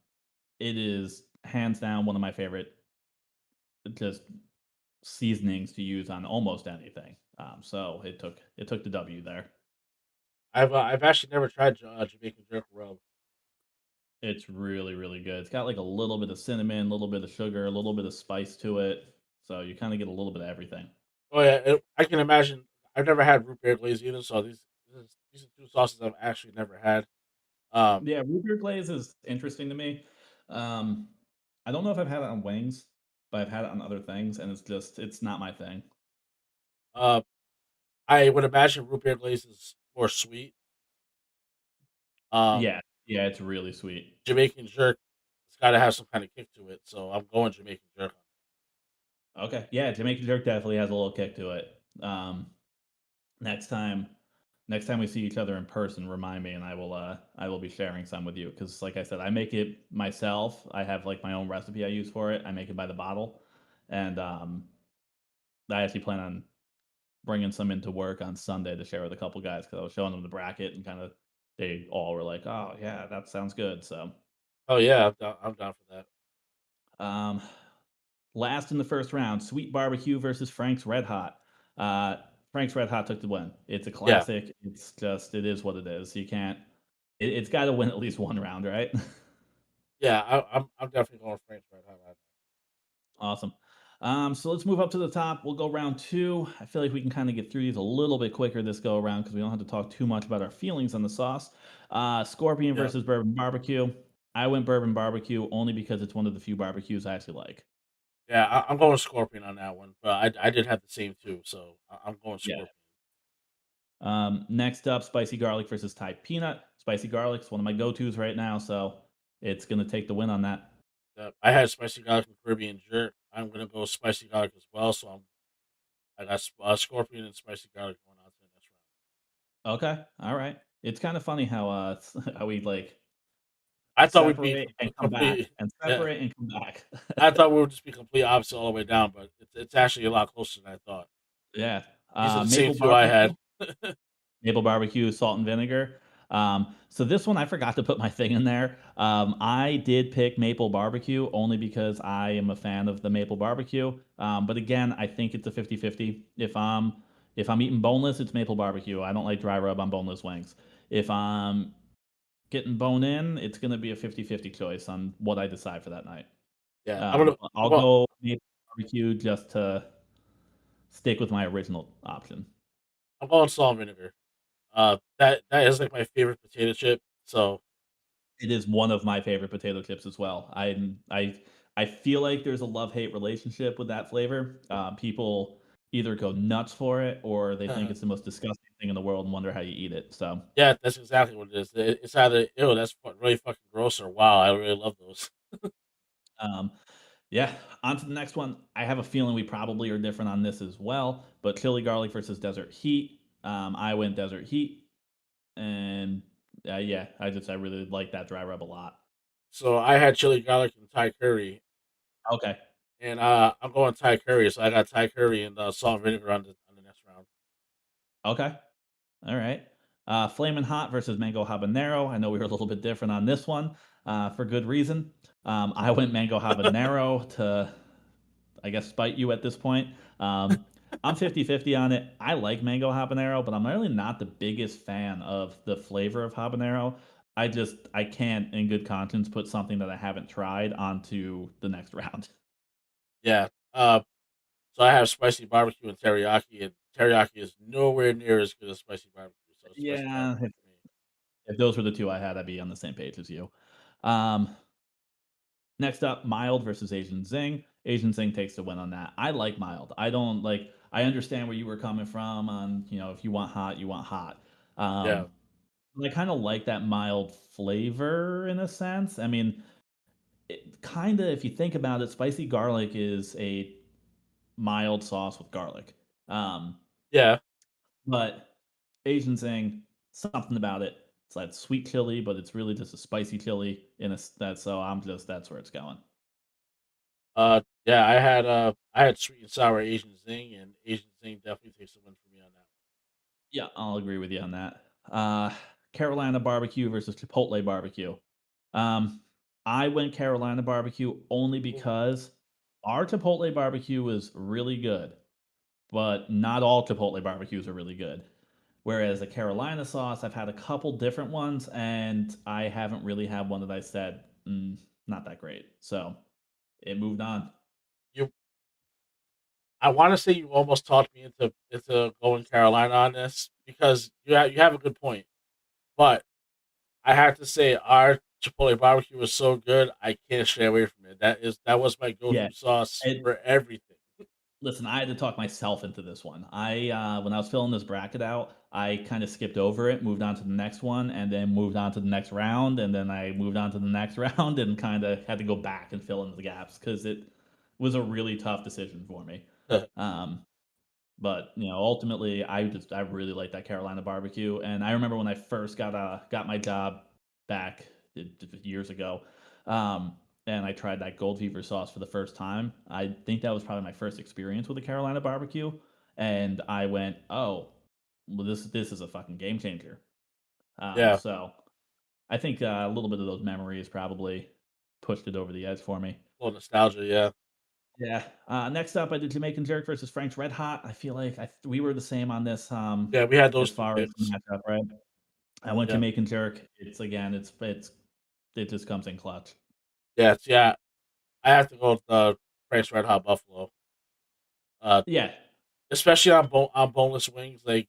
it is hands down one of my favorite just seasonings to use on almost anything. So it took the W there. I've actually never tried Jamaican jerk rub. It's really, really good. It's got like a little bit of cinnamon, a little bit of sugar, a little bit of spice to it. So you kind of get a little bit of everything. Oh yeah, I can imagine. I've never had root beer glaze either, so these are two sauces I've actually never had. Um, Yeah, root beer glaze is interesting to me. Um, I don't know if I've had it on wings, but I've had it on other things, and it's not my thing. uh, I would imagine root beer glaze is more sweet. Um, Yeah, yeah, it's really sweet. Jamaican jerk, it's got to have some kind of kick to it, so I'm going Jamaican jerk. Okay, yeah, Jamaican jerk definitely has a little kick to it. Next time, next time we see each other in person, remind me, and I will be sharing some with you because, like I said, I make it myself. I have like my own recipe I use for it. I make it by the bottle, and I actually plan on bringing some into work on Sunday to share with a couple guys because I was showing them the bracket and kind of they all were like, "Oh yeah, that sounds good." So, Oh yeah, I'm down for that. um, last in the first round, Sweet Barbecue versus Frank's Red Hot. Uh, Frank's Red Hot took the win. It's a Yeah, classic. It is what it is. You can't. It's got to win at least one round, right? yeah, I'm definitely going French right now. Awesome. So let's move up to the top. We'll go round two. I feel like we can kind of get through these a little bit quicker this go around because we don't have to talk too much about our feelings on the sauce. Scorpion Yeah, versus bourbon barbecue. I went bourbon barbecue only because it's one of the few barbecues I actually like. yeah, I'm going Scorpion on that one, but I did have the same too, so I'm going Yeah. Scorpion. Next up, spicy garlic versus Thai peanut. Spicy garlic is one of my go tos right now, so it's going to take the win on that. I had spicy garlic and Caribbean jerk. I'm gonna go spicy garlic as well. So I got scorpion and spicy garlic going on to the next Okay, all right. It's kind of funny how how we like round. I thought we'd be separate and come back complete. and Yeah, separate and come back. I thought we would just be complete opposite all the way down, but it's actually a lot closer than I thought. Yeah. These are the same Maple two I barbecue. had. Maple barbecue, salt and vinegar. So this one I forgot to put my thing in there. I did pick maple barbecue only because I am a fan of the maple barbecue. But again, I think it's a 50-50. If I'm eating boneless, it's maple barbecue. I don't like dry rub on boneless wings. If I'm getting bone in, it's gonna be a 50-50 choice on what I decide for that night. Yeah, I'm I'll going, go maple barbecue just to stick with my original option. I'm going salt and vinegar. That is like my favorite potato chip. So It is one of my favorite potato chips as well. I feel like there's a love-hate relationship with that flavor. People either go nuts for it or they think it's the most disgusting thing in the world and wonder how you eat it. So, yeah, that's exactly what it is. It's either ew, that's really fucking gross, or wow, I really love those. um, yeah, on to the next one. I have a feeling we probably are different on this as well, but chili garlic versus desert heat. I went desert heat, and yeah, I really like that dry rub a lot. So I had chili garlic and Thai curry, Okay, and I'm going Thai curry. So I got Thai curry and salt and vinegar on the next round. okay. All right. Flamin' Hot versus Mango Habanero. I know we were a little bit different on this one for good reason. I went Mango Habanero to, I guess, spite you at this point. I'm 50-50 on it. I like Mango Habanero, but I'm really not the biggest fan of the flavor of habanero. I can't, in good conscience, put something that I haven't tried onto the next round. Yeah. So I have spicy barbecue and teriyaki is nowhere near as good as spicy barbecue. So spicy Yeah, barbecue for me. if those were the two I had, I'd be on the same page as you. Um, Next up, mild versus Asian Zing. Asian Zing takes the win on that. I like mild. I don't like. I understand where you were coming from on, if you want hot, you want hot. Yeah. But I kind of like that mild flavor in a sense. I mean, kind of, if you think about it, spicy garlic is a mild sauce with garlic. Um, Yeah. but Asian Zing, something about it. It's like sweet chili, but it's really just a spicy chili in a that. So that's where it's going. Yeah. I had sweet and sour Asian zing, and Asian zing definitely takes the win for me on that. Yeah, I'll agree with you on that. Uh, Carolina barbecue versus Chipotle barbecue. Um, I went Carolina barbecue only One. because our Chipotle barbecue is really good, but not all Chipotle barbecues are really good. Whereas the Carolina sauce, I've had a couple different ones, and I haven't really had one that I said, not that great. So it moved on. You, I want to say you almost talked me into going Carolina on this because you have a good point, but I have to say our Chipotle barbecue was so good I can't stray away from it. That was my Yeah. go-to sauce It, for everything. Listen, I had to talk myself into this one. When I was filling this bracket out, I kind of skipped over it, moved on to the next one, and then moved on to the next round, and then I moved on to the next round, and kind of had to go back and fill in the gaps because it was a really tough decision for me. Um, but ultimately, I really like that Carolina barbecue, and I remember when I first got my job back years ago, um, and I tried that Gold Fever sauce for the first time. I think that was probably my first experience with a Carolina barbecue, and I went, "Oh, well, this is a fucking game changer." Yeah, So I think a little bit of those memories probably pushed it over the edge for me. a little nostalgia. Yeah, Yeah. Next up, I did Jamaican Jerk versus Frank's Red Hot. I feel like we were the same on this. yeah, we had As those two far as the picks. matchup, right? I went Yeah, Jamaican Jerk. It's again, it just comes in clutch. yeah. I have to go with Frank's Red Hot Buffalo. Uh, Yeah, Especially on boneless wings. I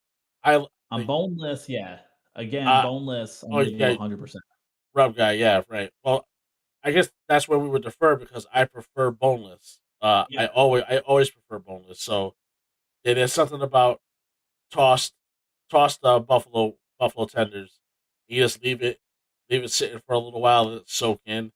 on like boneless. Yeah, again, uh boneless. I'm oh with you yeah, 100%. rub guy. Yeah, right. Well, I guess that's where we would defer because I prefer boneless. Yeah, I always prefer boneless. So there's something about tossed tossed buffalo tenders. You just leave it sitting for a little while and let it soak in.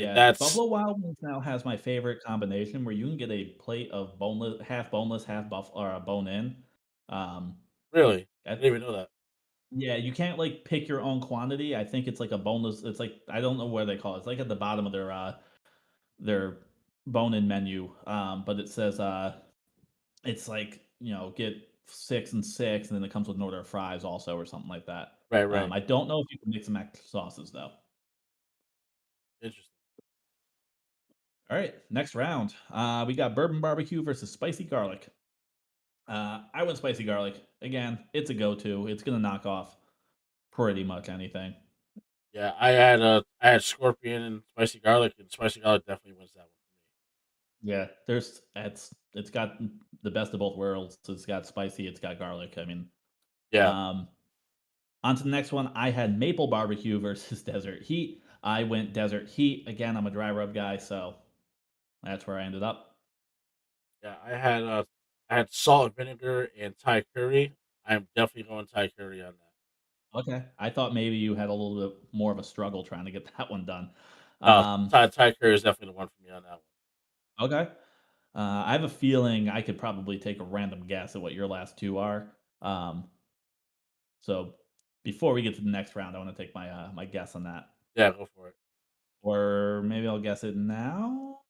And Yeah, that's Buffalo Wild Wings now has my favorite combination where you can get a plate of boneless, half buff or a bone in. Um, really, I that, didn't even know that. yeah, you can't like pick your own quantity. I think it's like a boneless. It's like I don't know where they call it. It's like at the bottom of their bone in menu. But it says it's like get 6 and 6, and then it comes with an order of fries also or something like that. Right, right. I don't know if you can mix and match sauces though. Interesting. All right, next round. We got bourbon barbecue versus spicy garlic. I went spicy garlic. Again, it's a go-to. It's gonna knock off pretty much anything. Yeah, I had scorpion and spicy garlic, and spicy garlic definitely wins that one for me. Yeah, it's got the best of both worlds. It's got spicy, it's got garlic. I mean, Yeah, um, on to the next one. I had maple barbecue versus desert heat. I went desert heat again. I'm a dry rub guy, so that's where I ended up. yeah. I had salt and vinegar and Thai curry. I'm definitely going Thai curry on that. Okay, I thought maybe you had a little bit more of a struggle trying to get that one done. No, Um, Thai curry is definitely the one for me on that one. okay. I have a feeling I could probably take a random guess at what your last two are. Um, so before we get to the next round, I want to take my guess on that, Yeah, go for it. or maybe I'll guess it now.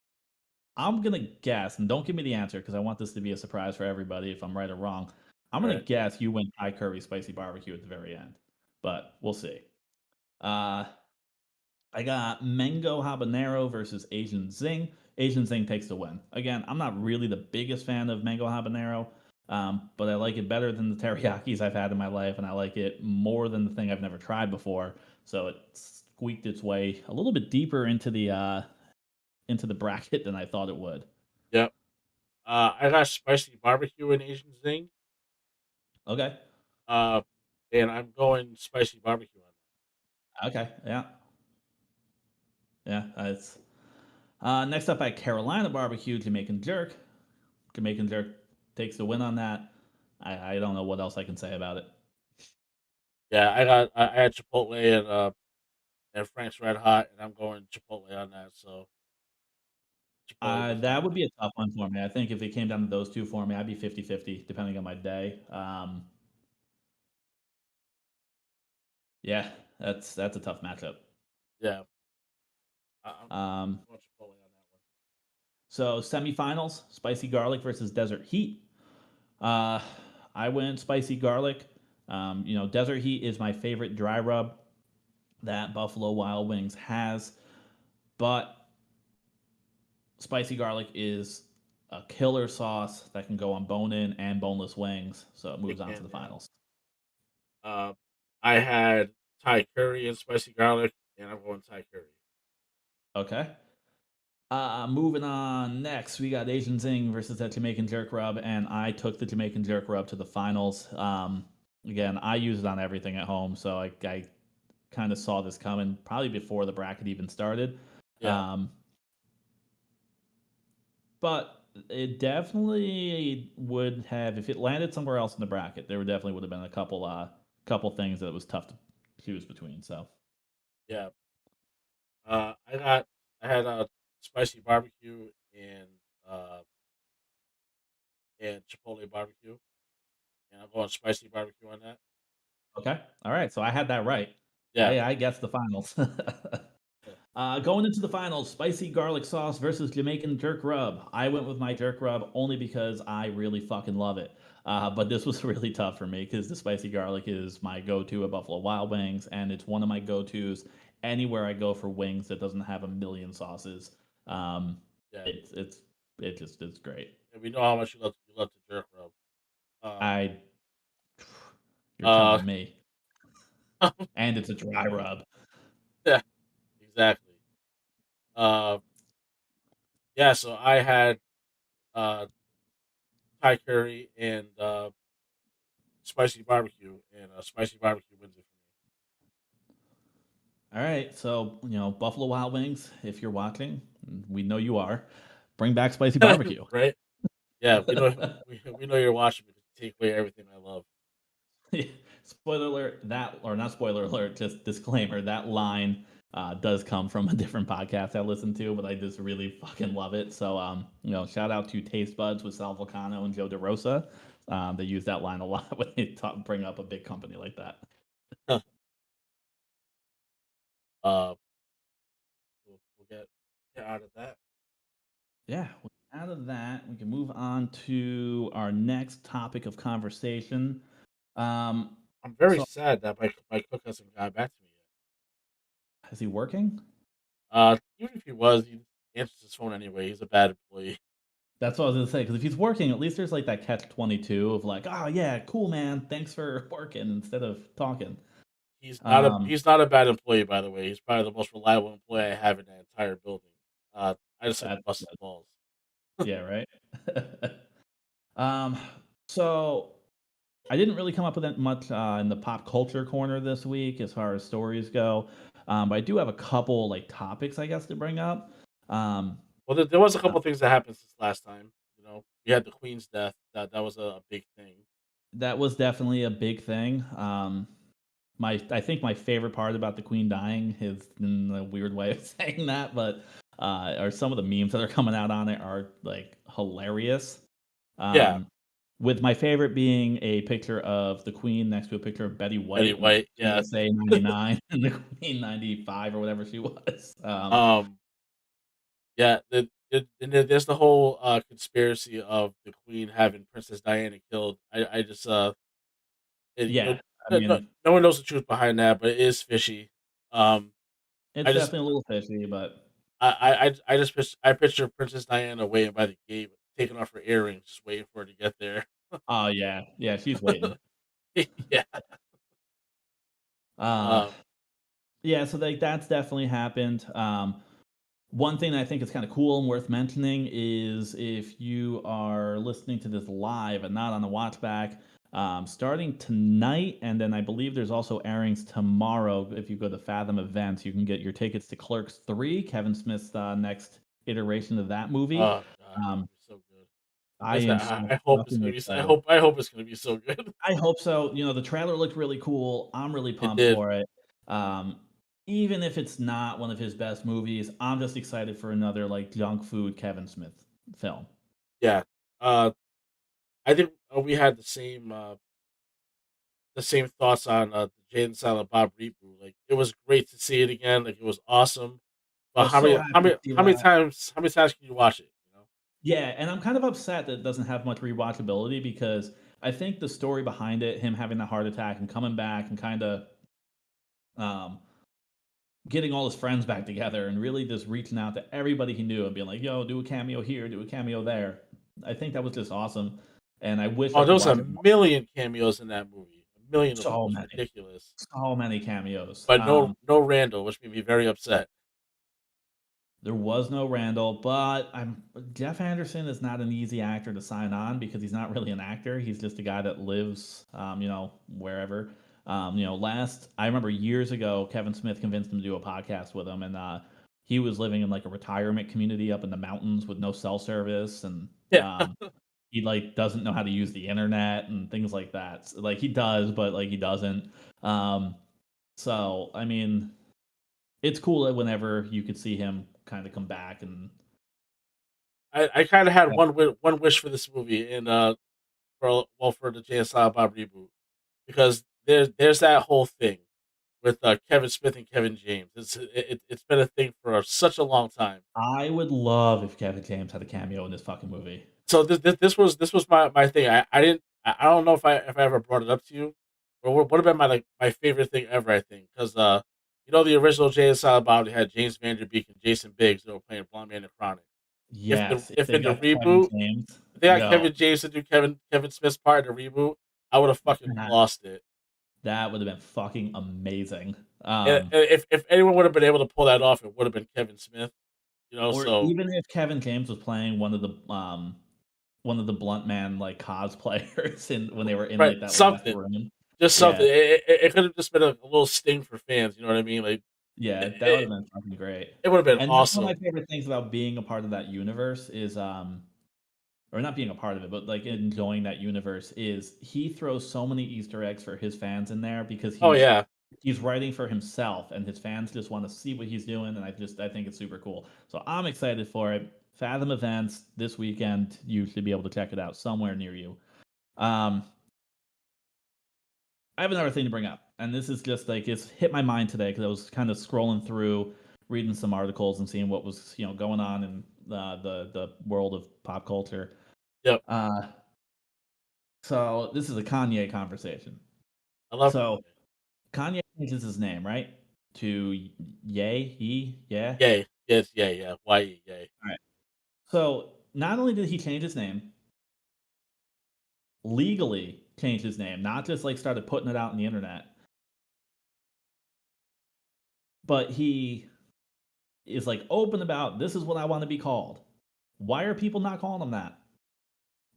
I'm gonna guess, and don't give me the answer because I want this to be a surprise for everybody if I'm right or wrong. I'm All gonna right. guess you went Thai curry spicy barbecue at the very end, but we'll see. Uh, I got mango habanero versus Asian zing. Asian zing takes the win. Again, I'm not really the biggest fan of mango habanero, but I like it better than the teriyakis I've had in my life, and I like it more than the thing I've never tried before. So it squeaked its way a little bit deeper into the bracket than I thought it would. Yep. I got spicy barbecue and Asian zing. Okay, Uh, and I'm going spicy barbecue on okay, yeah, yeah. It's next up at Carolina barbecue Jamaican jerk. Jamaican jerk takes the win on that. I don't know what else I can say about it. that. Yeah, I had Chipotle and Frank's Red Hot, and I'm going Chipotle on that. So Chipotle wins that That one. would be a tough one for me. I think if it came down to those two for me, I'd be 50-50 depending on my day. Yeah, that's a tough matchup. Yeah, I'm Um, going Chipotle on that one. so semifinals, spicy garlic versus desert heat. Uh, I went spicy garlic. Desert heat is my favorite dry rub that Buffalo Wild Wings has, but spicy garlic is a killer sauce that can go on bone-in and boneless wings. So it It moves on to can, the yeah. finals. Uh, I had Thai curry and spicy garlic, and I'm going Thai curry. Okay. Moving on. Next, we got Asian Zing versus that Jamaican Jerk Rub, and I took the Jamaican Jerk Rub to the finals. Again, I use it on everything at home, so I kind of saw this coming probably before the bracket even started. Yeah, Um, but it definitely would have, if it landed somewhere else in the bracket, there would definitely would have been a couple things that it was tough to choose between. So yeah. I got I had spicy barbecue uh and Chipotle barbecue, and I'm going spicy barbecue on that. okay, all right. So I had that right. Yeah, I guessed the finals. yeah. Going into the finals, spicy garlic sauce versus Jamaican jerk rub. I went with my jerk rub only because I really fucking love it. But this was really tough for me because the spicy garlic is my go-to at Buffalo Wild Wings, and it's one of my go-tos anywhere I go for wings that doesn't have a million sauces. Um, yeah. it's great. And we know how much you love the jerk rub. I You're Uh, telling me, and it's a dry rub. yeah, exactly. Uh, yeah. So I had uh Thai curry and spicy barbecue, and spicy barbecue wins it All right, so Buffalo Wild Wings, if you're watching, we know you are. Bring back spicy for me. barbecue. Right? Yeah, we know you're watching because you take away everything I love. Spoiler alert, that or not spoiler alert, just disclaimer, that line does come from a different podcast I listen to, but I just really fucking love it. So, shout out to Taste Buds with Sal Vulcano and Joe DeRosa. They use that line a lot when they bring up a big company like that. uh, we'll get out of that. Yeah, out of that, we can move on to our next topic of conversation. Um, I'm very so, sad that my cook hasn't gotten back to me is he working? yet. Even if he was, he answers his phone anyway. He's a bad employee. That's what I was gonna say. Because if he's working, at least there's like that catch-22 of like, oh yeah, cool man, thanks for working instead of talking. Um, He's not a bad employee, by the way. He's probably the most reliable employee I have in that entire building. I just like to that's bust his balls. yeah, right. um, so I didn't really come up with that much in the pop culture corner this week as far as stories go, but I do have a couple like topics I guess to bring up. Um, Well, there was a couple things that happened since last time. You know, we had the Queen's death. That was a big thing. that was definitely a big thing. I think my favorite part about the Queen dying is in a weird way of saying that, but are some of the memes that are coming out on it are like hilarious. Yeah, Um, with my favorite being a picture of the Queen next to a picture of Betty Betty White when she White. was Yeah. USA 99 and the Queen 95 or whatever she was. Um. Yeah. And then there's the whole conspiracy of the Queen having Princess Diana killed. I just you know, Yeah, I mean, no one knows the truth behind that, but it is fishy. Um. it's I just definitely a little fishy, but I picture Princess Diana waiting by the gate, taking off her earrings, just waiting for her to get there. oh yeah, yeah, she's waiting. Yeah. Uh, Um. yeah, so like that's definitely happened. One thing that I think is kind of cool and worth mentioning is if you are listening to this live and not on the watch back, starting tonight, and then I believe there's also airings tomorrow. If you go to Fathom Events, you can get your tickets to Clerks 3, Kevin Smith's next iteration of that movie. Oh god, it's gonna Um, be so good. I am I so hope it's fucking gonna be. excited. I hope it's gonna be so good. I hope so. The trailer looked really cool. I'm really It pumped did. for it. Um, even if it's not one of his best movies, I'm just excited for another like junk food Kevin Smith film. Yeah. Uh, I think we had the same thoughts on the Jay and Silent Bob reboot. Like it was great to see it again. Like it was awesome. I But was so happy to see that. how many times can you watch it? You know. Yeah, and I'm kind of upset that it doesn't have much rewatchability because I think the story behind it, him having the heart attack and coming back and kind of um, getting all his friends back together and really just reaching out to everybody he knew and being like, "Yo, do a cameo here, do a cameo there." I think that was just awesome, and I wish I Oh, there could was a watch it. million cameos in that movie. A million of them. It So was many, ridiculous. so many cameos. But no Randall, which made me very upset. There was no Randall, but Jeff Anderson is not an easy actor to sign on because he's not really an actor. He's just a guy that lives, wherever. Last I remember years ago, Kevin Smith convinced him to do a podcast with him, and he was living in like a retirement community up in the mountains with no cell service, and Yeah. he like doesn't know how to use the internet and things like that. So, like he does, but like he doesn't. Um, so I mean, it's cool that whenever you could see him kind of come back and I kind of had one wish for this movie, and for the Jay and Silent Bob reboot, because there's that whole thing with Kevin Smith and Kevin James. It's been a thing for such a long time. I would love if Kevin James had a cameo in this fucking movie. So this was my thing. I didn't I don't know if I ever brought it up to you, but what would have been my favorite thing ever. I think because you know the original Jay and Silent Bob, they had James Vanderbeek and Jason Biggs that were playing Blonde Man and Chronic. Yes, if If they in the got Kevin reboot James, if they got yo, Kevin James to do Kevin Smith's part in the reboot, I would have fucking that, lost it. that would have been fucking amazing. And if anyone would have been able to pull that off, it would have been Kevin Smith. You know, Or so even if Kevin James was playing one of the Blunt Man like cosplayers in when they were in right, like that last something, room. just something. Yeah, It could have just been a little sting for fans. You know what I mean? Like yeah, that would it, have been fucking great. it would have been And that's one of awesome. my favorite things about being a part of that universe is or not being a part of it, but like enjoying that universe is he throws so many Easter eggs for his fans in there because Oh he's yeah, he's writing for himself, and his fans just want to see what he's doing, and I think it's super cool. So I'm excited for it. Fathom Events this weekend. You should be able to check it out somewhere near you. Um, I have another thing to bring up, and this is just like it's hit my mind today because I was kind of scrolling through, reading some articles and seeing what was going on in the world of pop culture. Yep, Uh, so this is a Kanye conversation. I love So Kanye. Kanye changes his name, right? To yeah. Yay, yes, yeah, yay. All right. So not only did he change his name, legally changed his name, not just like started putting it out on the internet, but he is like open about this is what I want to be called. Why are people not calling him that?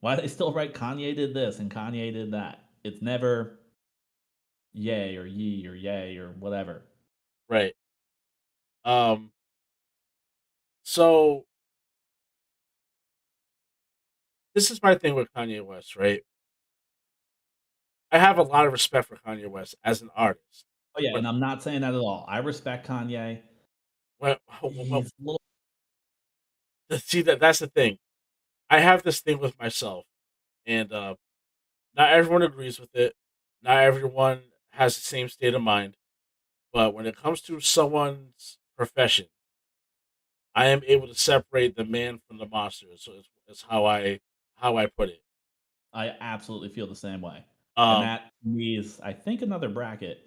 Why do they still write Kanye did this and Kanye did that? It's never yay or ye or yay or whatever. Right. Um. So this is my thing with Kanye West, right? I have a lot of respect for Kanye West as an artist. Oh yeah, But and I'm not saying that at all. I respect Kanye. when, He's a little see that's the thing. I have this thing with myself, and not everyone agrees with it. Not everyone has the same state of mind. But when it comes to someone's profession, I am able to separate the man from the monster. So it's how I put it. I absolutely feel the same way. And Um, that to me is I think another bracket.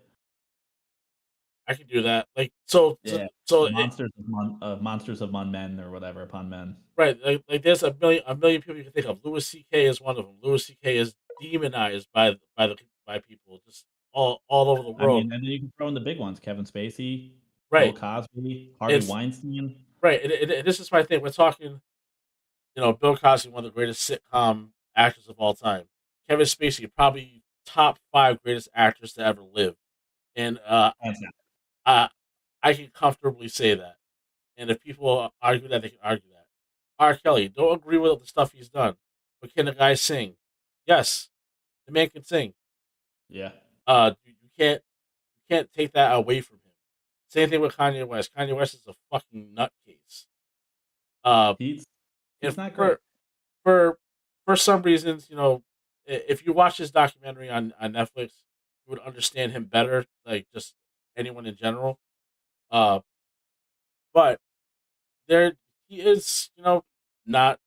I can do that. Like so so, Yeah. so it, Monsters of Men or whatever upon men. right. Like there's a million people you can think of. Louis C.K. is one of them. Louis C.K. is demonized by people just all over the I world. mean, and then you can throw in the big ones: Kevin Spacey, Bill Right. Cosby, Harvey It's Weinstein. right. And this is my thing. We're talking. Bill Cosby, one of the greatest sitcom actors of all time. Kevin Spacey, probably top five greatest actors to ever live. And Hands down. I, I can comfortably say that. And if people argue that, they can argue that. R. Kelly, don't agree with the stuff he's done, but can the guy sing? Yes, the man can sing. Yeah. You can't take that away from him. Same thing with Kanye West. Kanye West is a fucking nutcase. Uh, He's and he's not great. for for some reasons, if you watch this documentary on Netflix, you would understand him better, like just anyone in general. Uh, but there he is, not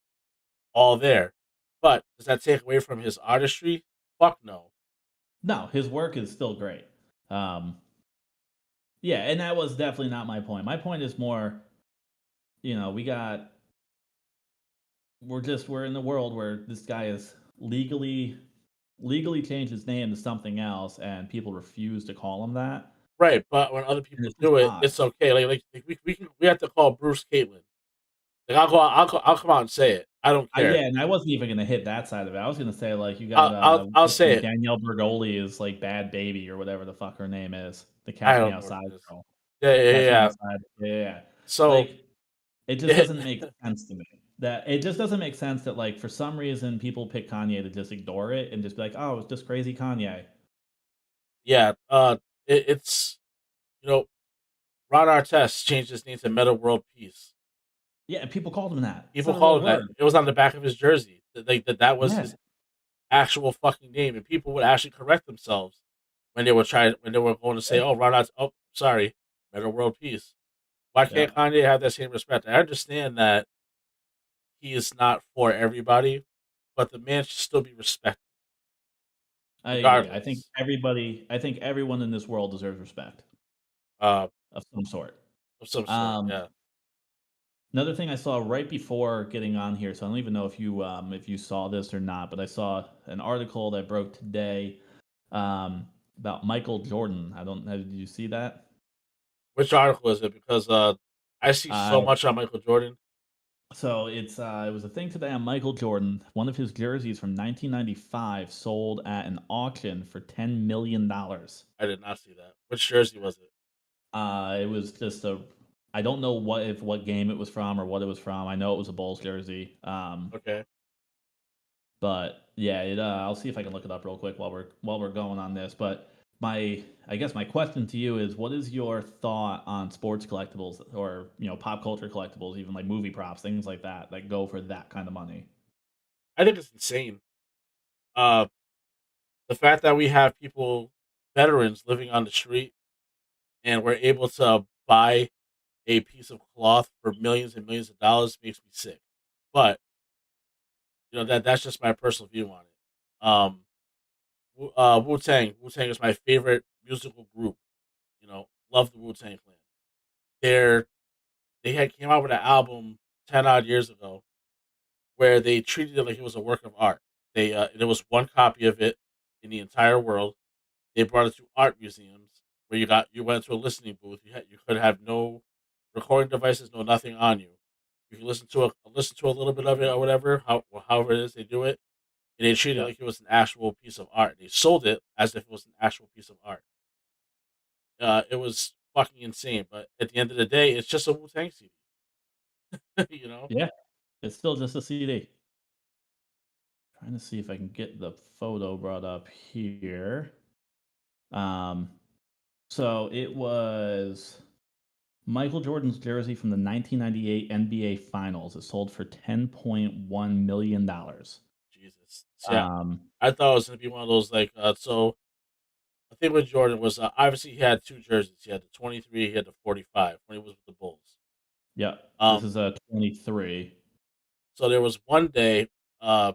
all there. But does that take away from his artistry? Fuck no. No, his work is still great. Um, yeah, and that was definitely not my point. My point is more, we got we're in the world where this guy is legally changed his name to something else, and people refuse to call him that, Right, but when other and people it's just do it, odd. it's okay. Like we have to call Bruce Caitlin. Like I'll come out and say it. I don't care. Yeah, and I wasn't even gonna hit that side of it. I was gonna say like you got I'll say it. Danielle Bergoli is like Bad Baby or whatever the fuck her name is, the I Catch Me don't know what Outside it is. girl. Yeah, yeah, yeah. Catch Me Yeah. Outside. Yeah, yeah, yeah. So Like it just doesn't make sense to me. That it just doesn't make sense that like for some reason people pick Kanye to just ignore it and just be like, oh, it's just crazy Kanye. yeah, it's Ron Artest changed his name to Meta World Peace. Yeah, and people called him that. It's People not a real called him that. word. It was on the back of his jersey. That was Yeah. his actual fucking name, and people would actually correct themselves when they were going to say, "Oh, Ron Artest, oh, sorry, Meta World Peace." Why Yeah. can't Kanye have that same respect? I understand that he is not for everybody, but the man should still be respected, I agree. regardless. I think everyone in this world deserves respect Uh, of some sort. of some sort. Um, Yeah. Another thing I saw right before getting on here, so I don't even know if you saw this or not, but I saw an article that broke today about Michael Jordan. I don't know. Did you see that? Which article is it? Because I see so Uh, much on Michael Jordan. so it was a thing today on Michael Jordan. One of his jerseys from 1995 sold at an auction for $10 million. I did not see that. Which jersey was it? It was just a I don't know what game it was from or what it was from. I know it was a Bulls jersey. Okay. But yeah, I'll see if I can look it up real quick while we're going on this. But I guess my question to you is, what is your thought on sports collectibles or pop culture collectibles, even like movie props, things like that go for that kind of money? I think it's insane. Uh, the fact that we have people, veterans, living on the street, and we're able to buy a piece of cloth for millions and millions of dollars makes me sick. But that's just my personal view on it. Wu Tang is my favorite musical group. Love the Wu Tang Clan. They're they had came out with an album 10 odd years ago where they treated it like it was a work of art. There was one copy of it in the entire world. They brought it to art museums where you went to a listening booth. You could have no recording devices, no nothing on you. You can listen to a little bit of it or whatever, however it is they do it, and they treated it Yeah. like it was an actual piece of art. They sold it as if it was an actual piece of art. It was fucking insane, but at the end of the day, it's just a Wu Tang CD. you know? Yeah. It's still just a CD. Trying to see if I can get the photo brought up here. Um, so it was Michael Jordan's jersey from the 1998 NBA Finals. It sold for $10.1 million. Jesus. See, Um, I thought it was gonna be one of those like so. I think with Jordan was obviously he had two jerseys. He had the 23, he had the 45 when he was with the Bulls. yeah, this Um, is a 23. so there was one day, uh,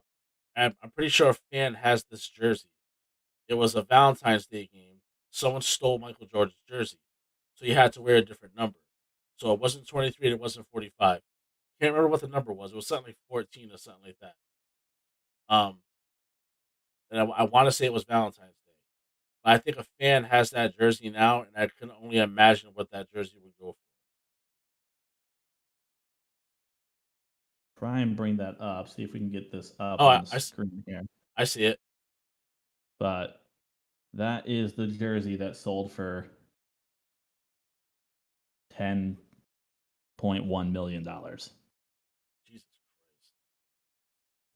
I'm pretty sure a fan has this jersey. It was a Valentine's Day game. Someone stole Michael Jordan's jersey, so you had to wear a different number. So it wasn't 23, and it wasn't 45. Can't remember what the number was. It was something like 14 or something like that. Um, and I want to say it was Valentine's Day. But I think a fan has that jersey now, and I can only imagine what that jersey would go for. Try and bring that up. See if we can get this up Oh, on the screen here. I see it. But that is the jersey that sold for $10.1 million. Jesus Christ.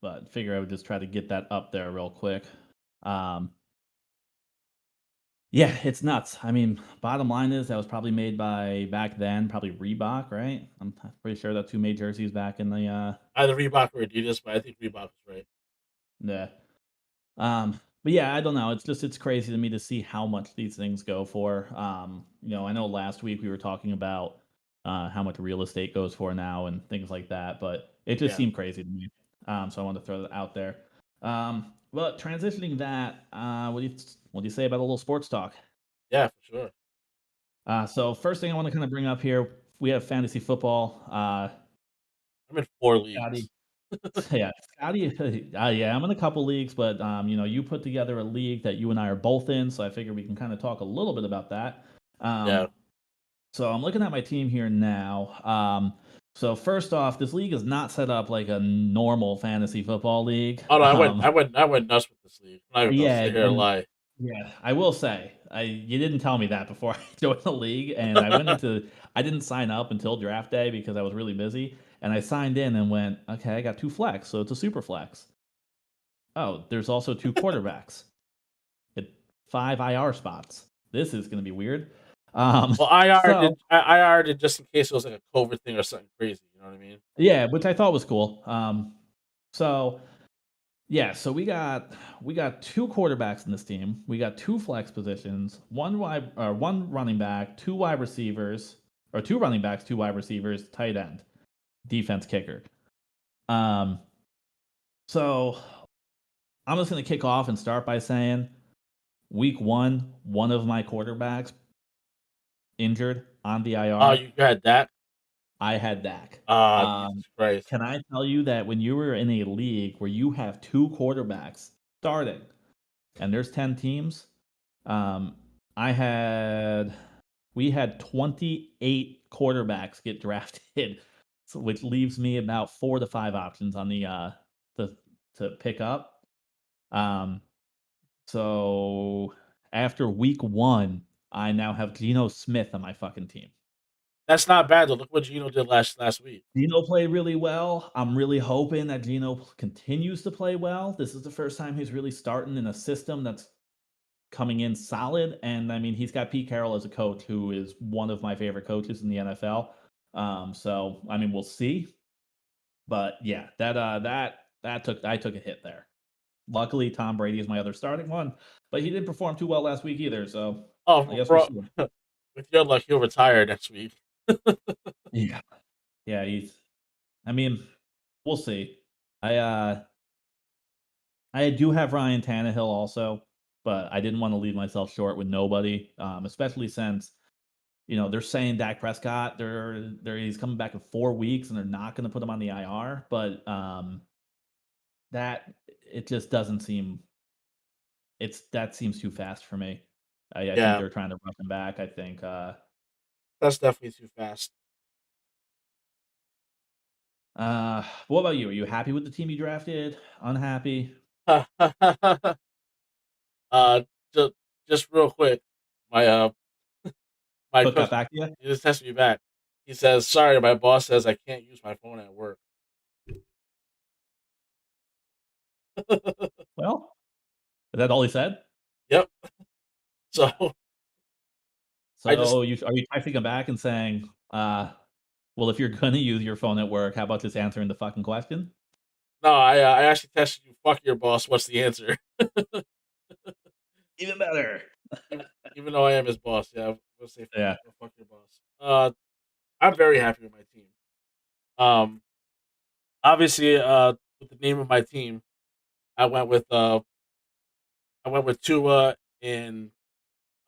But figure I would just try to get that up there real quick. Um, yeah, it's nuts. I mean, bottom line is that was probably made by back then, probably Reebok, right? I'm pretty sure that's who made jerseys back in the Either Reebok or Adidas, but I think Reebok is right. the but yeah, I don't know. It's crazy to me to see how much these things go for. I know last week we were talking about how much real estate goes for now and things like that, but it just Yeah, seemed crazy to me. So I wanted to throw that out there. Well, transitioning that, what do you say about a little sports talk? yeah, for sure. So first thing I want to kind of bring up here, we have fantasy football. I'm in four Scotty, leagues. yeah, Scotty, yeah, I'm in a couple leagues, but you put together a league that you and I are both in, so I figure we can kind of talk a little bit about that. Yeah. So I'm looking at my team here now. So first off, this league is not set up like a normal fantasy football league. Oh no, I went nuts with this league. I'm not even gonna Yeah, sit here and and lie. yeah, I will say, you didn't tell me that before I joined the league, and I didn't sign up until draft day because I was really busy, and I signed in and went, okay, I got two flex, so it's a super flex. Oh, there's also two quarterbacks at five IR spots. This is going to be weird. Well, IR So did IR did just in case it was like a COVID thing or something crazy. You know what I mean? yeah, which I thought was cool. So yeah, so we got two quarterbacks in this team. We got two flex positions, one running back, two wide receivers, or two running backs, two wide receivers, tight end, defense kicker. Um, so I'm just gonna kick off and start by saying week one of my quarterbacks injured on the Oh, IR. you had that? I had Dak. Ah, Um, Jesus Christ. can I tell you that when you were in a league where you have two quarterbacks starting and there's 10 teams, um, I had we had 28 quarterbacks get drafted, so which leaves me about 4 to 5 options on the to pick up. Um, so after week one, I now have Geno Smith on my fucking team. That's not bad though. Look what Gino did last week. Geno played really well. I'm really hoping that Geno continues to play well. This is the first time he's really starting in a system that's coming in solid, and I mean he's got Pete Carroll as a coach, who is one of my favorite coaches in the NFL. So I mean we'll see, but yeah, I took a hit there. Luckily, Tom Brady is my other starting one, but he didn't perform too well last week either. So I Oh, guess we'll bro, see. with your luck, he'll retire next week. Yeah, yeah, he's. I mean, we'll see. I uh I do have Ryan Tannehill also, but I didn't want to leave myself short with nobody, especially since they're saying Dak Prescott, he's coming back in 4 weeks, and they're not going to put him on the IR. But that it just doesn't seem that seems too fast for me. I think Yeah, they're trying to rush him back. I think. that's definitely too fast. What about you? Are you happy with the team you drafted? Unhappy? uh, just just real quick, my my Cook got coach, back to you? he just texted me back. He says, "Sorry, my boss says I can't use my phone at work." Well, is that all he said? Yep. So I just So are you texting him back and saying, well, if you're gonna use your phone at work, how about just answering the fucking question? no, I actually texted you. Fuck your boss. What's the answer? Even better. even, even though I am his boss, yeah, I'm gonna say Yeah. fuck your boss. I'm very happy with my team. Um, obviously, with the name of my team, I went with uh, I went with Tua and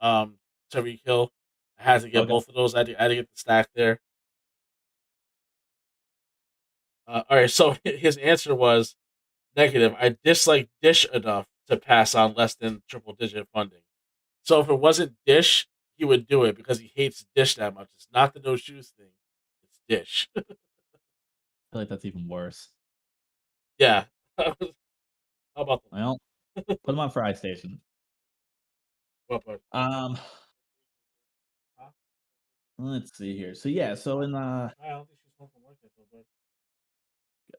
Tyreek Hill. I had to get Okay. both of those. I had to get the stack there. All right, so his answer was negative. I dislike Dish enough to pass on less than triple digit funding. So if it wasn't Dish, he would do it because he hates Dish that much. It's not the no shoes thing. It's Dish. I feel like that's even worse. Yeah. How about Well, put him on Fry Station. what part? Um, Huh? let's see here. So yeah, so Huh? in I don't think she's home from work yet, though, but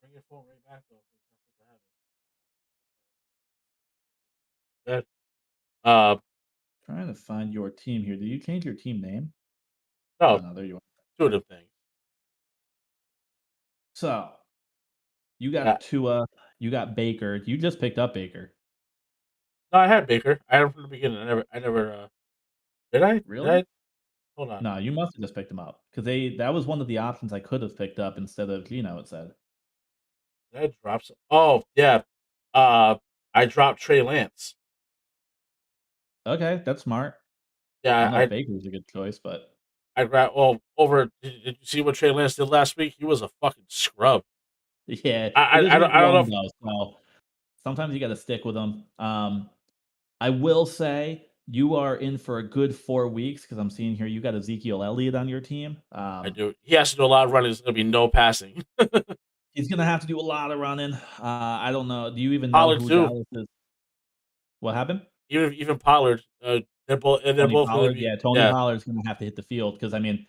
bring your phone right back, though. It's not supposed to have it. Good. trying to find your team here. Did you change your team name? No, Oh no, there you are. two of them things. So you Yeah. got Tua, you got Baker. You just picked up Baker. No, I had Baker. I had him from the beginning. Did I? Did Really? I? Hold on. No, you must have just picked him up because that was one of the options I could have picked up instead of Gino. It said. Did I drop some? Oh, yeah. Uh, I dropped Trey Lance. Okay, that's smart. I Yeah, don't know if Baker's a good choice, but I grabbed. Well, over. Did you see what Trey Lance did last week? He was a fucking scrub. yeah, I, it I, is I don't, week I don't know. one though, so sometimes you got to stick with them. I will say you are in for a good 4 weeks because I'm seeing here you got Ezekiel Elliott on your team. I do. He has to do a lot of running. There's going to be no passing. He's gonna have to do a lot of running. I don't know. Do you even know Pollard who too. Dallas is? What happened? Even Pollard. They're Tony both going to Pollard. be. Yeah, Tony Yeah. Pollard's gonna have to hit the field because I mean,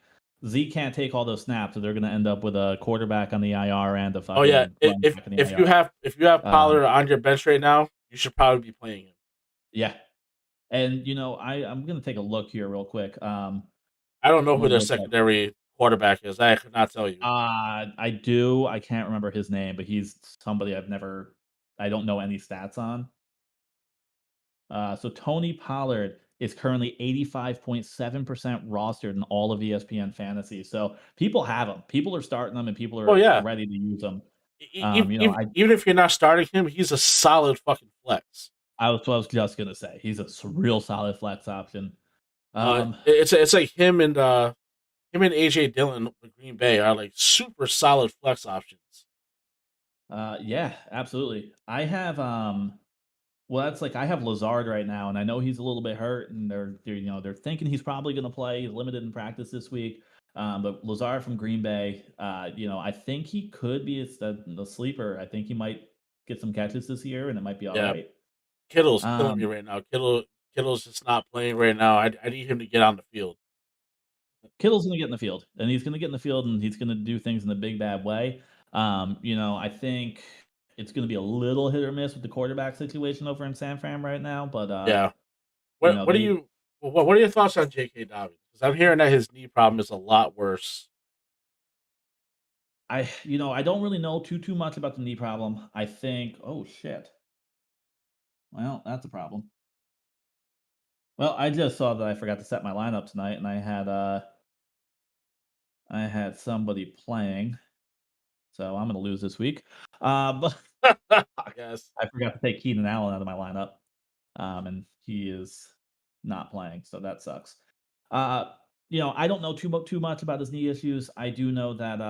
Z can't take all those snaps, so they're gonna end up with a quarterback on the IR and a Oh yeah. fucking running back on the IR. If you have Um, Pollard on your bench right now, you should probably be playing him. yeah, and I'm gonna take a look here real quick. I don't know I'm who gonna their look up. secondary quarterback is. I could not tell you. I do. I can't remember his name, but he's somebody I don't know any stats on. So Tony Pollard is currently 85.7% rostered in all of ESPN fantasy. So people have him. People are starting them, and people Oh are yeah. ready to use them. Even if you're not starting him, he's a solid fucking flex. I was just gonna say he's a real solid flex option. Um, It's like him and AJ Dillon with Green Bay are like super solid flex options. yeah, absolutely. I have well, that's like I have Lazard right now, and I know he's a little bit hurt, and they're thinking he's probably going to play. He's limited in practice this week, but Lazard from Green Bay, I think he could be the sleeper. I think he might get some catches this year, and it might be all Yeah, right. Kittle's killing me Um, right now. Kittle's just not playing right now. I need him to get on the field. Kittle's going to get in the field, and he's going to get in the field, and he's going to do things in a big bad way. I think it's going to be a little hit or miss with the quarterback situation over in San Fran right now, but Yeah, You know, What do they you what are your thoughts on J.K. Dobbins? Because I'm hearing that his knee problem is a lot worse. I don't really know too much about the knee problem. I think, oh shit. Well, that's a problem. Well, I just saw that I forgot to set my lineup tonight, and I had somebody playing, so I'm gonna lose this week. But I guess. I forgot to take Keenan Allen out of my lineup, and he is not playing, so that sucks. Uh, I don't know too much about his knee issues. I do know that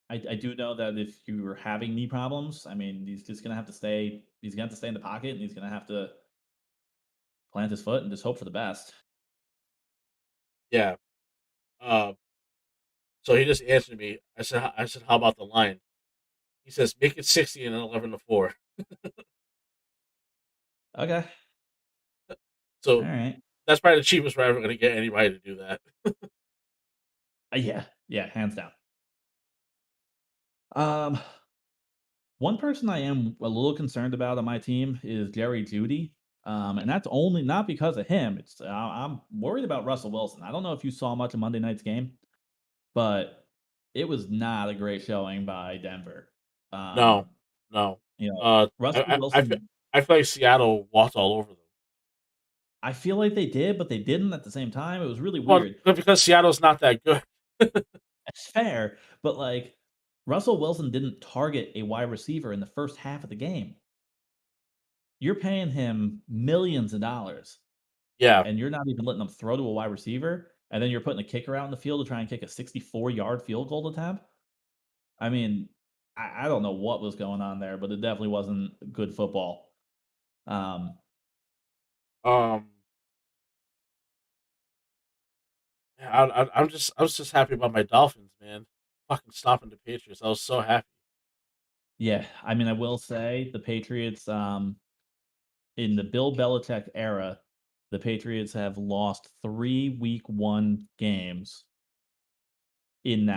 I do know that if you're having knee problems, I mean, he's just gonna have to stay. He's gonna have to stay in the pocket, and he's gonna have to plant his foot and just hope for the best. Yeah. Um. So he just answered me. I said, how about the line? He says, make it 60 and 11-4. Okay, all So right. that's probably the cheapest we're ever going to get anybody to do that. Yeah, yeah, hands down. Um, One person I am a little concerned about on my team is Jerry Judy. And that's only not because of him. I'm worried about Russell Wilson. I don't know if you saw much of Monday night's game, but it was not a great showing by Denver. No, Um, no. you know, Uh, Russell I feel Wilson, I feel like Seattle walked all over them. I feel like they did, but they didn't at the same time. It was really Well, weird. but because Seattle's not that good. It's fair, but like Russell Wilson didn't target a wide receiver in the first half of the game. You're paying him millions of dollars Yeah. and you're not even letting them throw to a wide receiver, and then you're putting a kicker out in the field to try and kick a 64-yard field goal attempt. I mean, I don't know what was going on there, but it definitely wasn't good football. Um, Um. Yeah, I was just happy about my Dolphins, man. Fucking stopping the Patriots. I was so happy. yeah, I mean, I will say the Patriots, in the Bill Belichick era, the Patriots have lost 3 week 1 games in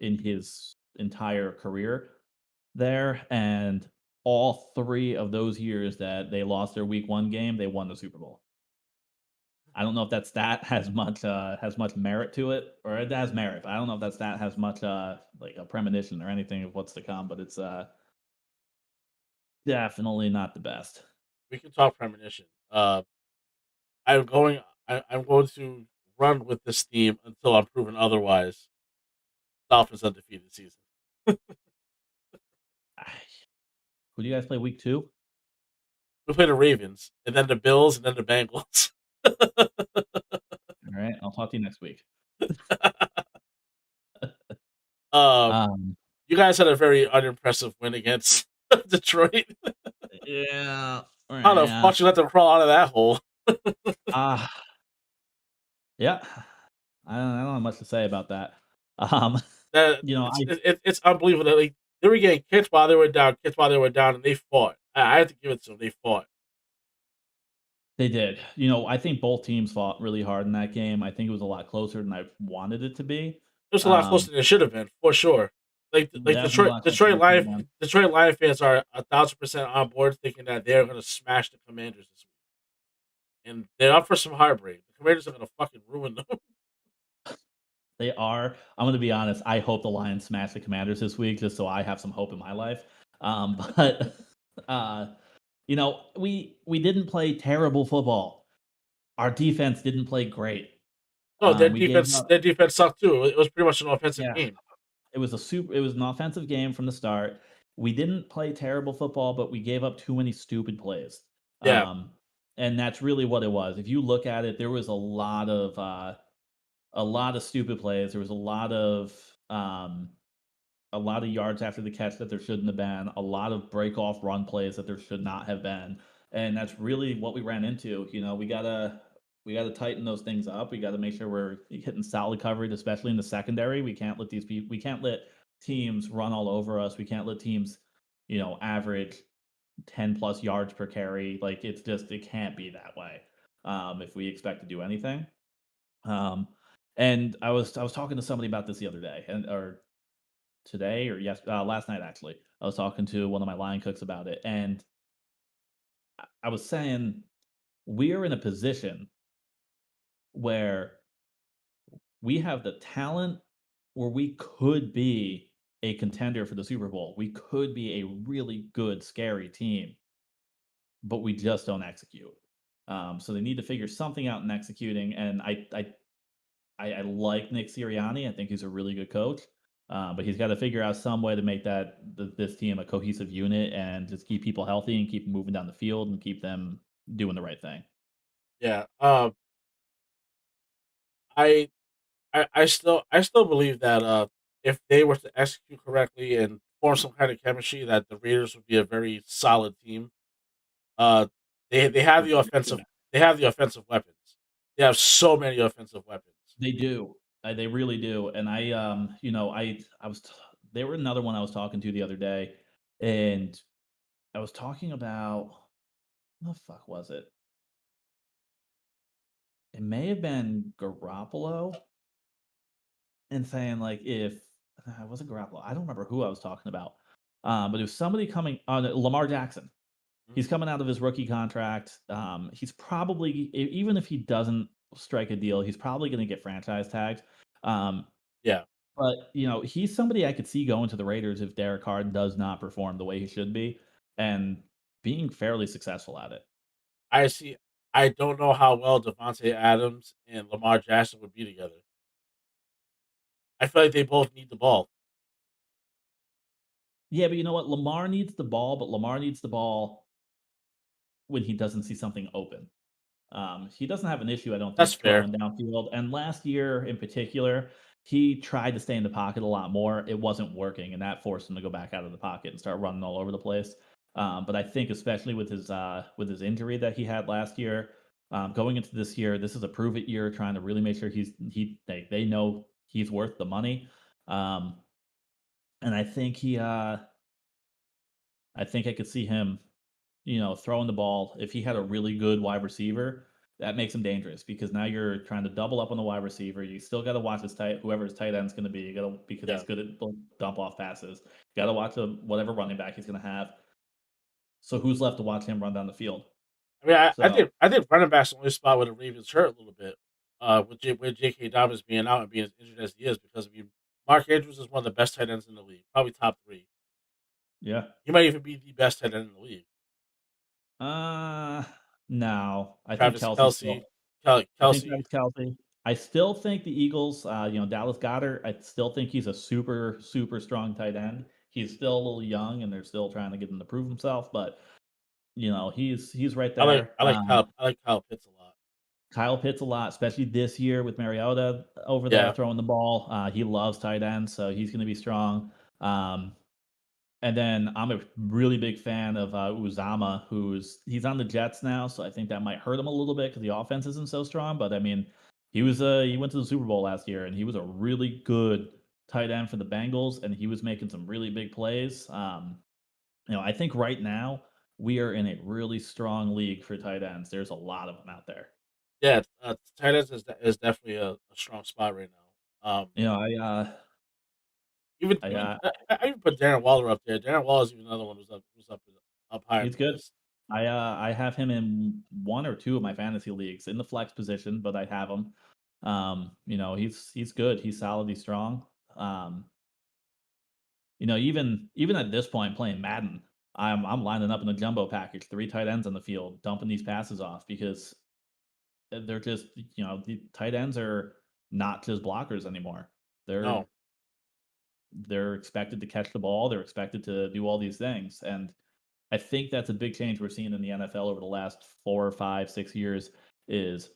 his entire career there, and all 3 of those years that they lost their week 1 game, they won the Super Bowl. I don't know if that stat has much merit to it, or it has merit, but I don't know if that stat has much, like, a premonition or anything of what's to come, but it's, definitely not the best. We can talk premonition. I'm going. I'm going to run with this theme until I'm proven otherwise. Dolphins undefeated season. Who do you guys play week 2? We play the Ravens, and then the Bills, and then the Bengals. Alright, I'll talk to you next week. um, Um, you guys had a very unimpressive win against Detroit. yeah, How the yeah, fuck you let them crawl out of that hole? ah, yeah. I don't have much to say about that. Um, That you know, I it's unbelievable that they were getting kicked while they were down, and they fought. I have to give it to them. They fought. They did. I think both teams fought really hard in that game. I think it was a lot closer than I wanted it to be. It was a lot Um, closer than it should have been, for sure. Like Definitely a lot closer than it should have been. Detroit Lion fans are 1,000% on board, thinking that they're going to smash the Commanders this week, and they're up for some heartbreak. The Commanders are going to fucking ruin them. They are. I'm gonna be honest, I hope the Lions smash the Commanders this week just so I have some hope in my life. But, uh, we didn't play terrible football. Our defense didn't play great. No, We gave up their defense sucked too. It was pretty much an offensive Yeah. game. It was an offensive game from the start. We didn't play terrible football, but we gave up too many stupid plays. Yeah. Um, and that's really what it was. If you look at it, there was a lot of stupid plays. There was a lot of yards after the catch that there shouldn't have been, a lot of break off run plays that there should not have been. And that's really what we ran into. We gotta tighten those things up. We gotta make sure we're hitting solid coverage, especially in the secondary. We can't let teams run all over us. We can't let teams, average 10 plus yards per carry. Like it can't be that way. If we expect to do anything. Um, and I was talking to somebody about this the other day, or today, or last night actually. I was talking to one of my line cooks about it, and I was saying we are in a position where we have the talent where we could be a contender for the Super Bowl. We could be a really good, scary team, but we just don't execute. So they need to figure something out in executing. And I like Nick Sirianni. I think he's a really good coach, but he's got to figure out some way to make this team a cohesive unit and just keep people healthy and keep them moving down the field and keep them doing the right thing. Yeah. I I still believe that if they were to execute correctly and form some kind of chemistry, that the Raiders would be a very solid team. Uh, they have the offensive weapons. They have so many offensive weapons. They do. They really do. And I was they were another one I was talking to the other day, and I was talking about what the fuck was it? It may have been Garoppolo, and saying like if it wasn't Garoppolo, I don't remember who I was talking about. But it was somebody coming on Lamar Jackson. Mhm. He's coming out of his rookie contract. He's probably even if he doesn't strike a deal, he's probably going to get franchise tagged. Um, Yeah, But, he's somebody I could see going to the Raiders if Derek Carr does not perform the way he should be, and being fairly successful at it. I see. I don't know how well Devontae Adams and Lamar Jackson would be together. I feel like they both need the ball. Yeah, but you know what? Lamar needs the ball, but Lamar needs the ball when he doesn't see something open. He doesn't have an issue, I don't That's think, fair. throwing downfield. And last year in particular, he tried to stay in the pocket a lot more. It wasn't working, and that forced him to go back out of the pocket and start running all over the place. But I think, especially with his injury that he had last year, going into this year, this is a prove it year, trying to really make sure they know he's worth the money. Um, and I think I could see him throwing the ball. If he had a really good wide receiver, that makes him dangerous because now you're trying to double up on the wide receiver. You still got to watch whoever his tight end's going to be. You got to because Yeah. he's good at dump off passes. You got to watch whatever running back he's going to have. So who's left to watch him run down the field? I mean, I So think running back's the only spot where the Ravens hurt a little bit. With J.K. Dobbins being out and being as injured as he is, because I mean, Mark Andrews is one of the best tight ends in the league, probably top three. yeah, He might even be the best tight end in the league. uh, no, I think Travis Kelsey Kelsey, still. I think Kelsey. Travis Kelce. I still think the Eagles, Dallas Goddard, I still think he's a super, super strong tight end. He's still a little young and they're still trying to get him to prove himself, but he's right there. I like Kyle Pitts a lot. Kyle Pitts a lot, especially this year with Mariota over there Yeah, throwing the ball. He loves tight ends, so he's going to be strong. Um, and then I'm a really big fan of Uzama, he's on the Jets now, so I think that might hurt him a little bit because the offense isn't so strong. But I mean, he went to the Super Bowl last year, and he was a really good tight end for the Bengals, and he was making some really big plays. I think right now we are in a really strong league for tight ends. There's a lot of them out there. yeah. Tight ends is definitely a strong spot right now. You know, Even I even I even put Darren Waller up there. Darren Waller is even another one who's up high in he's the good. list. I have him in one or two of my fantasy leagues in the flex position, but I have him. He's good. He's solid. He's strong. Um, even at this point playing Madden, I'm lining up in a jumbo package, three tight ends on the field, dumping these passes off because they're just the tight ends are not just blockers anymore. They're No, they're expected to catch the ball. They're expected to do all these things, and I think that's a big change we're seeing in the NFL over the last 4, 5, 6 years. Is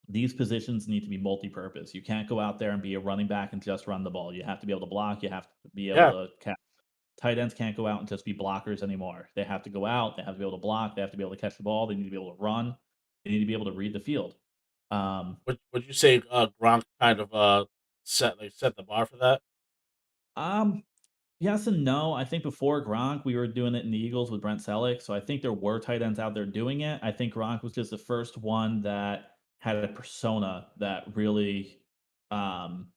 these positions need to be multi-purpose. You can't go out there and be a running back and just run the ball. You have to be able to block. You have to be able yeah. to catch. Tight ends can't go out and just be blockers anymore. They have to go out. They have to be able to block. They have to be able to catch the ball. They need to be able to run. They need to be able to read the field. Um, Would you say Gronk kind of set the bar for that? um, Yes and no. I think before Gronk, we were doing it in the Eagles with Brent Selleck, so I think there were tight ends out there doing it. I think Gronk was just the first one that had a persona that really um,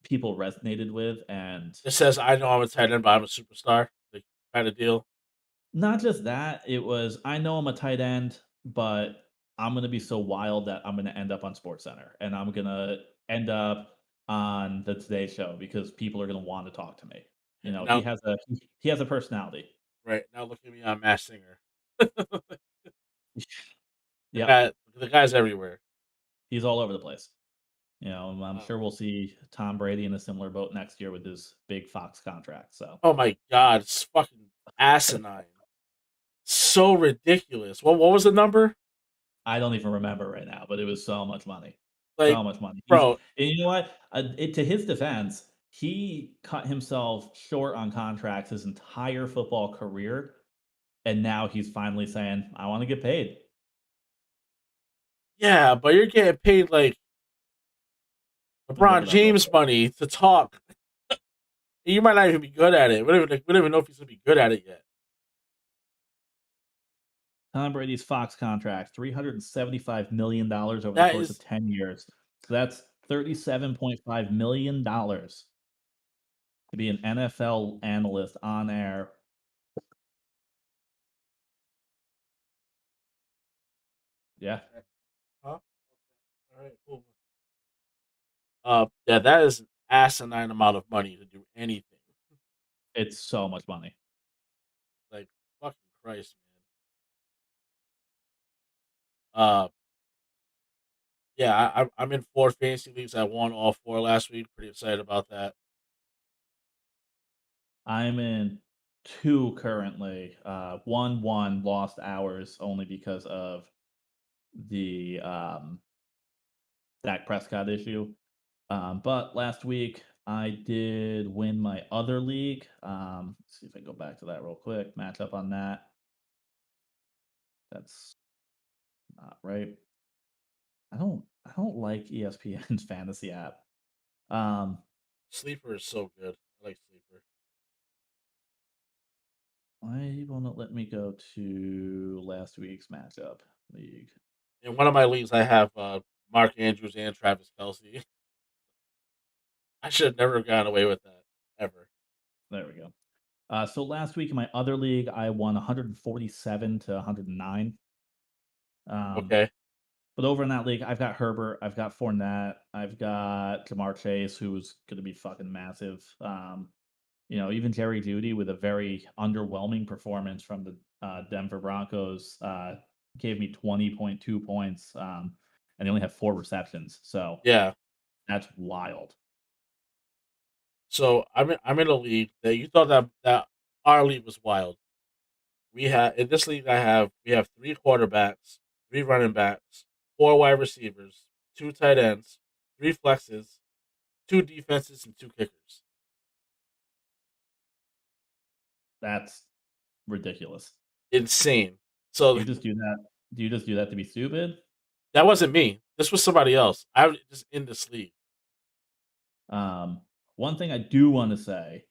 people resonated with, and It says I know I'm a tight end, but I'm a superstar. Like kind of deal. Not just that, it was, I know I'm a tight end, but I'm gonna be so wild that I'm gonna end up on SportsCenter, and I'm gonna end up on the Today Show because people are gonna want to talk to me. You know, Now, he has a personality. right now, look at me on Mass Singer. the Yep, guy, the guy's everywhere. he's all over the place. You know, I'm Uh, sure we'll see Tom Brady in a similar boat next year with his big Fox contract. So oh my god, it's fucking asinine. So ridiculous. What was the number? I don't even remember right now, but it was so much money, Like, so much money. bro, And you know what? To his defense, he cut himself short on contracts his entire football career, and now he's finally saying, "I want to get paid." yeah, but you're getting paid like I'm LeBron looking up real James quick. money to talk. You might not even be good at it. We don't even know if he's gonna be good at it yet. Tom Brady's Fox contract, $375 million over the That course of is, 10 years. So that's $37.5 million to be an NFL analyst on air. Yeah, huh? All right, cool. Yeah, that is an asinine amount of money to do anything. it's so much money. Like, fucking Christ, man. Yeah, I'm in 4 fantasy leagues. I won all four last week. Pretty excited about that. I'm in two currently. One lost hours only because of the Dak Prescott issue. But last week I did win my other league. Let's see if I can go back to that real quick. Match up on that. That's not right. I don't like ESPN's fantasy app. Um, Sleeper is so good. I like Sleeper. why won't it let me go to last week's matchup league? In one of my leagues, I have Mark Andrews and Travis Kelsey. I should have never gotten away with that ever. There we go. So last week in my other league, I won 147 to 109. Um, Okay. but over in that league, I've got Herbert, I've got Fournette, I've got Jamar Chase, who's going to be fucking massive. Even Jerry Jeudy with a very underwhelming performance from the Denver Broncos gave me 20.2 points, and they only have 4 receptions. So Yeah. that's wild. So I'm in a league that you thought that our league was wild. We have in this league we have 3 quarterbacks, 3 running backs, 4 wide receivers, 2 tight ends, 3 flexes, 2 defenses, and 2 kickers. That's ridiculous. Insane. So You just do that. Do you just do that to be stupid? that wasn't me. This was somebody else. I was just in this league. Um, One thing I do want to say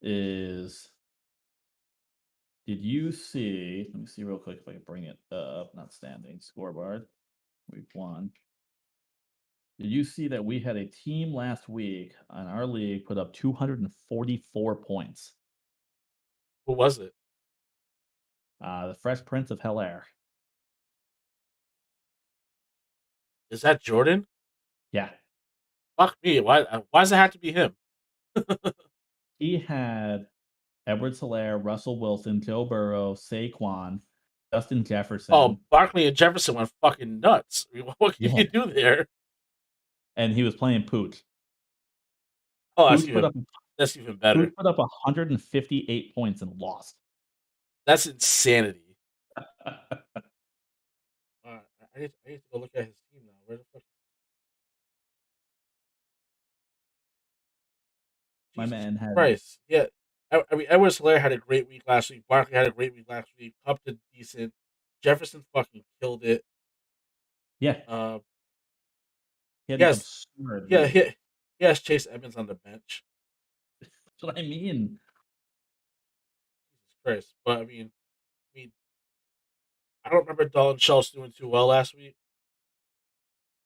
is, did you see? Let me see real quick if I can bring it up. Not standing scoreboard. Week one. Did you see that we had a team last week on our league put up 244 points? Who was it? The Fresh Prince of Hell Air. Is that Jordan? Yeah, Fuck me. Why does it have to be him? he had Edward Solaire, Russell Wilson, Joe Burrow, Saquon, Justin Oh, Jefferson. Barkley and Jefferson went fucking nuts. I mean, what can Yeah, you do there? and he was playing Pooch. Oh, Pooch put up that's even better. 158 points and lost. That's insanity. I need to go look at his team now. Where the fuck? My Jesus man had Christ. Yeah. I mean, Edwards Hilaire had a great week last week. Barkley had a great week last week. Cup did decent. Jefferson fucking killed it. yeah, Uh, he had an yes, absurd yeah, week. he has Chase Edmonds on the bench. That's what I mean. Jesus Christ. But I mean, I don't remember Dalton Schultz doing too well last week.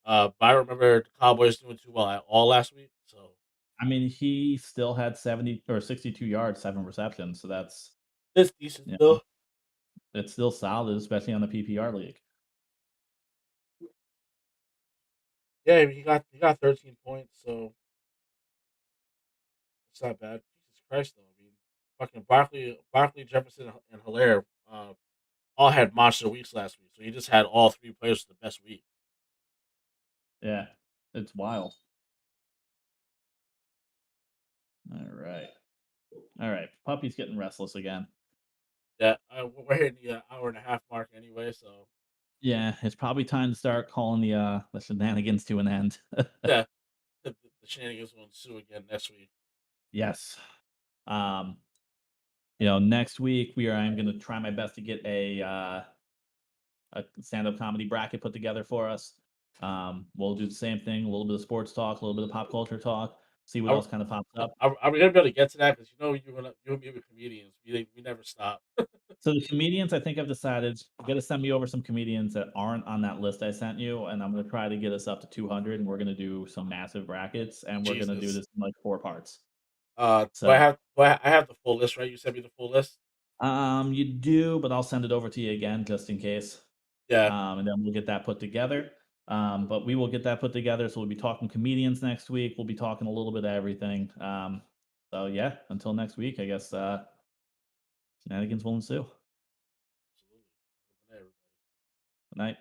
But I don't remember the Cowboys doing too well at all last week. So I mean, he still had 70 or 62 yards, 7 receptions. So that's It's decent You know, still. it's still solid, especially on the PPR league. Yeah, I mean, he got 13 points, so it's not bad. Jesus Christ, though. I mean, fucking Barkley, Jefferson, and Hilaire all had monster weeks last week. So he just had all three players for the best week. Yeah, it's wild. All right. All right. Puppy's getting restless again. Yeah, we're hitting the hour and a half mark anyway. So Yeah, it's probably time to start calling the shenanigans to an end. yeah, the shenanigans will ensue again next week. Yes. Um, next week I'm gonna try my best to get a stand-up comedy bracket put together for us. We'll do the same thing, a little bit of sports talk, a little bit of pop culture talk, see what Are, else kind of pops up. are we gonna be able to get to that? Because you and me with comedians, we never stop. So the comedians, I think I've decided you got to send me over some comedians that aren't on that list I sent you, and I'm gonna try to get us up to 200, and we're gonna do some massive brackets, and we're gonna do Jesus. this in like 4 parts. Do So I have the full list, right? You sent me the full list. You do, but I'll send it over to you again just in case. Yeah, And then we'll get that put together. But we will get that put together. So we'll be talking comedians next week. We'll be talking a little bit of everything. So yeah, until next week, I guess shenanigans will ensue. absolutely. Good night.